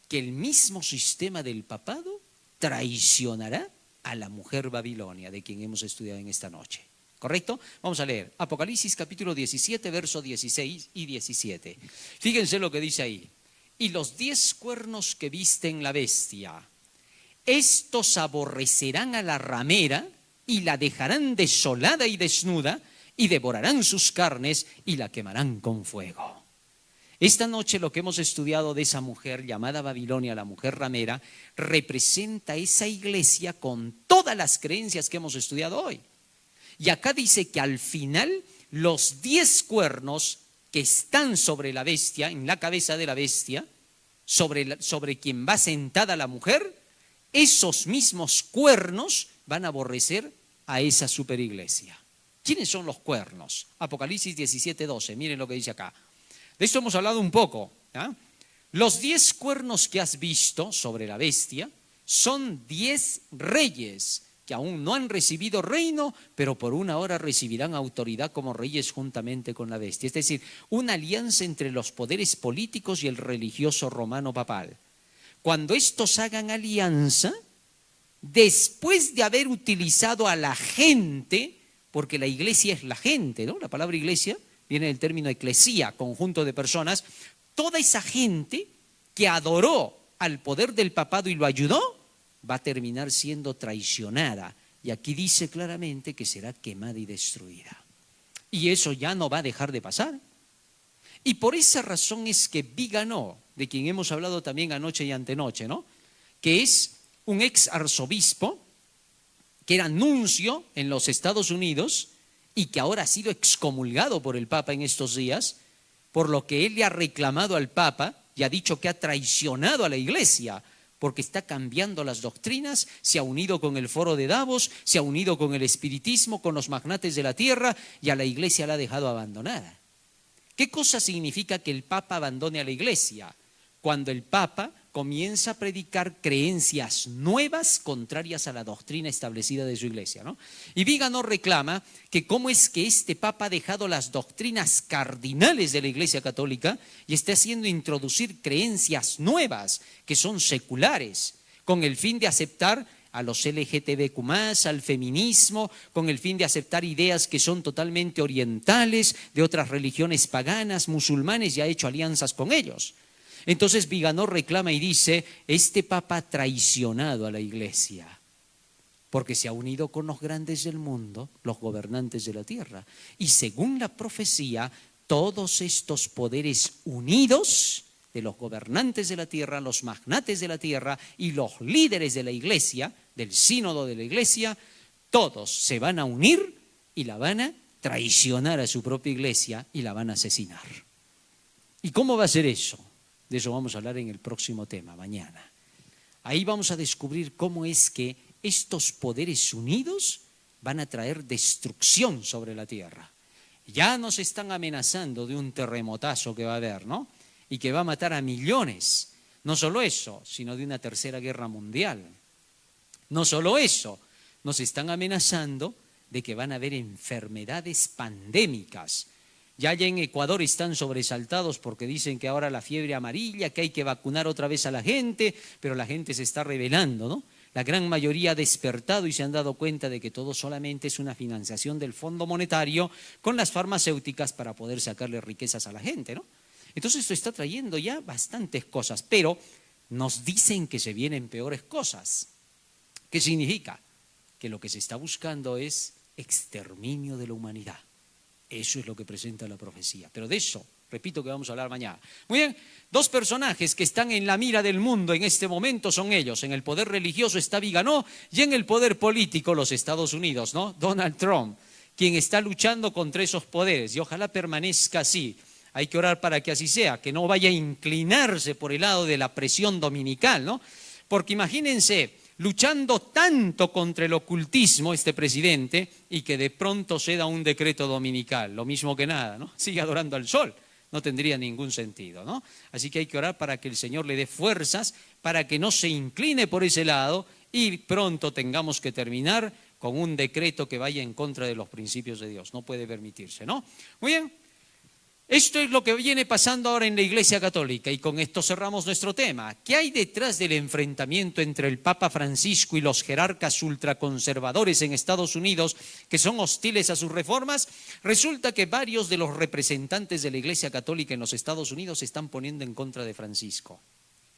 Speaker 2: que el mismo sistema del papado traicionará a la mujer Babilonia, de quien hemos estudiado en esta noche. ¿Correcto? Vamos a leer Apocalipsis capítulo 17, versos 16 y 17. Fíjense lo que dice ahí. Y los 10 cuernos que visten la bestia, estos aborrecerán a la ramera y la dejarán desolada y desnuda y devorarán sus carnes y la quemarán con fuego. Esta noche lo que hemos estudiado de esa mujer llamada Babilonia, la mujer ramera, representa esa iglesia con todas las creencias que hemos estudiado hoy. Y acá dice que al final los 10 cuernos que están sobre la bestia, en la cabeza de la bestia, sobre quien va sentada la mujer, esos mismos cuernos van a aborrecer a esa superiglesia. ¿Quiénes son los cuernos? Apocalipsis 17:12, miren lo que dice acá. De esto hemos hablado un poco. Los 10 cuernos que has visto sobre la bestia son 10 reyes que aún no han recibido reino, pero por una hora recibirán autoridad como reyes juntamente con la bestia. Es decir, una alianza entre los poderes políticos y el religioso romano papal. Cuando estos hagan alianza, después de haber utilizado a la gente, porque la iglesia es la gente, ¿no? La palabra iglesia viene del término eclesía, conjunto de personas. Toda esa gente que adoró al poder del papado y lo ayudó, va a terminar siendo traicionada. Y aquí dice claramente que será quemada y destruida. Y eso ya no va a dejar de pasar. Y por esa razón es que Vigano, de quien hemos hablado también anoche y antenoche, ¿no? Que es un ex arzobispo, que era nuncio en los Estados Unidos y que ahora ha sido excomulgado por el Papa en estos días, por lo que él le ha reclamado al Papa y ha dicho que ha traicionado a la Iglesia, porque está cambiando las doctrinas, se ha unido con el Foro de Davos, se ha unido con el espiritismo, con los magnates de la tierra, y a la Iglesia la ha dejado abandonada. ¿Qué cosa significa que el Papa abandone a la Iglesia? Cuando el Papa comienza a predicar creencias nuevas contrarias a la doctrina establecida de su Iglesia, ¿no? Y Vigano reclama que cómo es que este Papa ha dejado las doctrinas cardinales de la Iglesia Católica y está haciendo introducir creencias nuevas que son seculares, con el fin de aceptar a los LGTBQ+, al feminismo, con el fin de aceptar ideas que son totalmente orientales, de otras religiones paganas, musulmanes, y ha hecho alianzas con ellos. Entonces Vigano reclama y dice, este Papa ha traicionado a la Iglesia, porque se ha unido con los grandes del mundo, los gobernantes de la tierra. Y según la profecía, todos estos poderes unidos de los gobernantes de la tierra, los magnates de la tierra y los líderes de la Iglesia, del sínodo de la Iglesia, todos se van a unir y la van a traicionar a su propia Iglesia y la van a asesinar. ¿Y cómo va a ser eso? De eso vamos a hablar en el próximo tema, mañana. Ahí vamos a descubrir cómo es que estos poderes unidos van a traer destrucción sobre la tierra. Ya nos están amenazando de un terremotazo que va a haber, ¿no? Y que va a matar a millones. No solo eso, sino de una tercera guerra mundial. No solo eso, nos están amenazando de que van a haber enfermedades pandémicas. Ya en Ecuador están sobresaltados porque dicen que ahora la fiebre amarilla, que hay que vacunar otra vez a la gente, pero la gente se está rebelando, ¿no? La gran mayoría ha despertado y se han dado cuenta de que todo solamente es una financiación del Fondo Monetario con las farmacéuticas para poder sacarle riquezas a la gente, ¿no? Entonces esto está trayendo ya bastantes cosas, pero nos dicen que se vienen peores cosas. ¿Qué significa? Que lo que se está buscando es exterminio de la humanidad. Eso es lo que presenta la profecía. Pero de eso, repito, que vamos a hablar mañana. Muy bien, 2 personajes que están en la mira del mundo en este momento son ellos. En el poder religioso está Vigano y en el poder político los Estados Unidos, ¿no? Donald Trump, quien está luchando contra esos poderes. Y ojalá permanezca así. Hay que orar para que así sea, que no vaya a inclinarse por el lado de la presión dominical, ¿no? Porque imagínense, luchando tanto contra el ocultismo este presidente y que de pronto se da un decreto dominical, lo mismo que nada, ¿no? Sigue adorando al sol, no tendría ningún sentido, ¿no? Así que hay que orar para que el Señor le dé fuerzas, para que no se incline por ese lado y pronto tengamos que terminar con un decreto que vaya en contra de los principios de Dios, no puede permitirse, ¿no? Muy bien. Esto es lo que viene pasando ahora en la Iglesia Católica y con esto cerramos nuestro tema. ¿Qué hay detrás del enfrentamiento entre el Papa Francisco y los jerarcas ultraconservadores en Estados Unidos que son hostiles a sus reformas? Resulta que varios de los representantes de la Iglesia Católica en los Estados Unidos se están poniendo en contra de Francisco.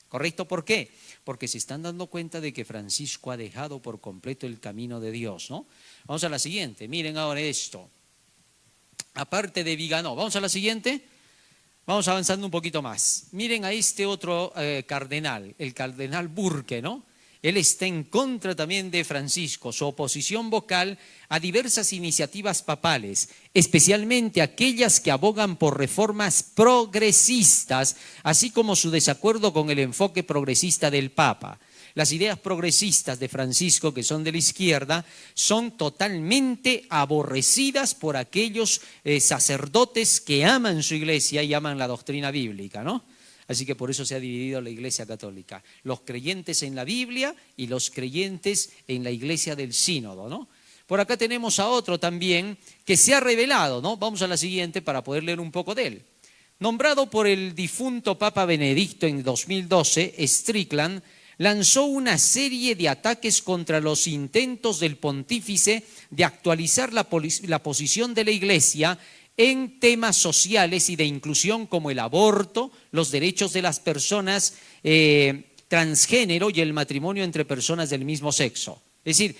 Speaker 2: ¿Correcto? ¿Por qué? Porque se están dando cuenta de que Francisco ha dejado por completo el camino de Dios, ¿no? Vamos a la siguiente, miren ahora esto. Aparte de Vigano, vamos a la siguiente, vamos avanzando un poquito más. Miren a este otro cardenal, el cardenal Burke, ¿no? Él está en contra también de Francisco, su oposición vocal a diversas iniciativas papales, especialmente aquellas que abogan por reformas progresistas, así como su desacuerdo con el enfoque progresista del Papa. Las ideas progresistas de Francisco, que son de la izquierda, son totalmente aborrecidas por aquellos sacerdotes que aman su iglesia y aman la doctrina bíblica, ¿no? Así que por eso se ha dividido la Iglesia Católica. Los creyentes en la Biblia y los creyentes en la Iglesia del Sínodo, ¿no? Por acá tenemos a otro también que se ha revelado, ¿no? Vamos a la siguiente para poder leer un poco de él. Nombrado por el difunto Papa Benedicto en 2012, Strickland lanzó una serie de ataques contra los intentos del pontífice de actualizar la posición de la Iglesia en temas sociales y de inclusión como el aborto, los derechos de las personas transgénero y el matrimonio entre personas del mismo sexo. Es decir,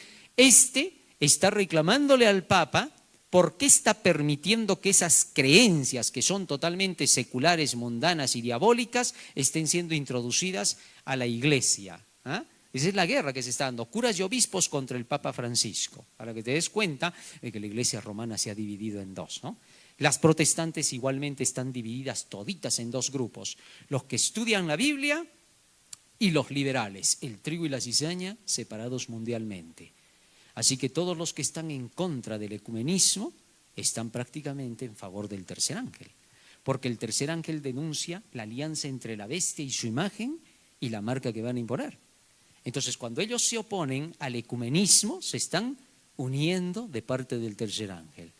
Speaker 2: está reclamándole al Papa por qué está permitiendo que esas creencias que son totalmente seculares, mundanas y diabólicas estén siendo introducidas a la Iglesia. ¿Ah? Esa es la guerra que se está dando, curas y obispos contra el Papa Francisco, para que te des cuenta de que la Iglesia romana se ha dividido en dos, ¿no? Las protestantes igualmente están divididas toditas en dos grupos, los que estudian la Biblia y los liberales, el trigo y la cizaña separados mundialmente. Así que todos los que están en contra del ecumenismo están prácticamente en favor del tercer ángel, porque el tercer ángel denuncia la alianza entre la bestia y su imagen y la marca que van a imponer. Entonces, cuando ellos se oponen al ecumenismo, se están uniendo de parte del tercer ángel.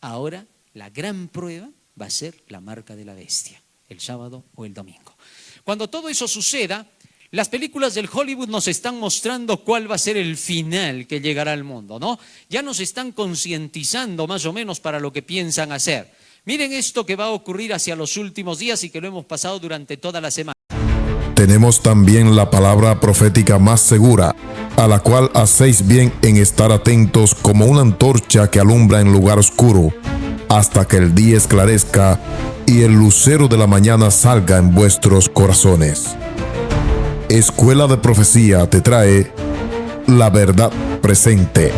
Speaker 2: Ahora, la gran prueba va a ser la marca de la bestia, el sábado o el domingo. Cuando todo eso suceda, las películas del Hollywood nos están mostrando cuál va a ser el final que llegará al mundo, ¿no? Ya nos están concientizando más o menos para lo que piensan hacer. Miren esto que va a ocurrir hacia los últimos días y que lo hemos pasado durante toda la semana.
Speaker 1: Tenemos también la palabra profética más segura, a la cual hacéis bien en estar atentos como una antorcha que alumbra en lugar oscuro, hasta que el día esclarezca y el lucero de la mañana salga en vuestros corazones. Escuela de Profecía te trae la verdad presente.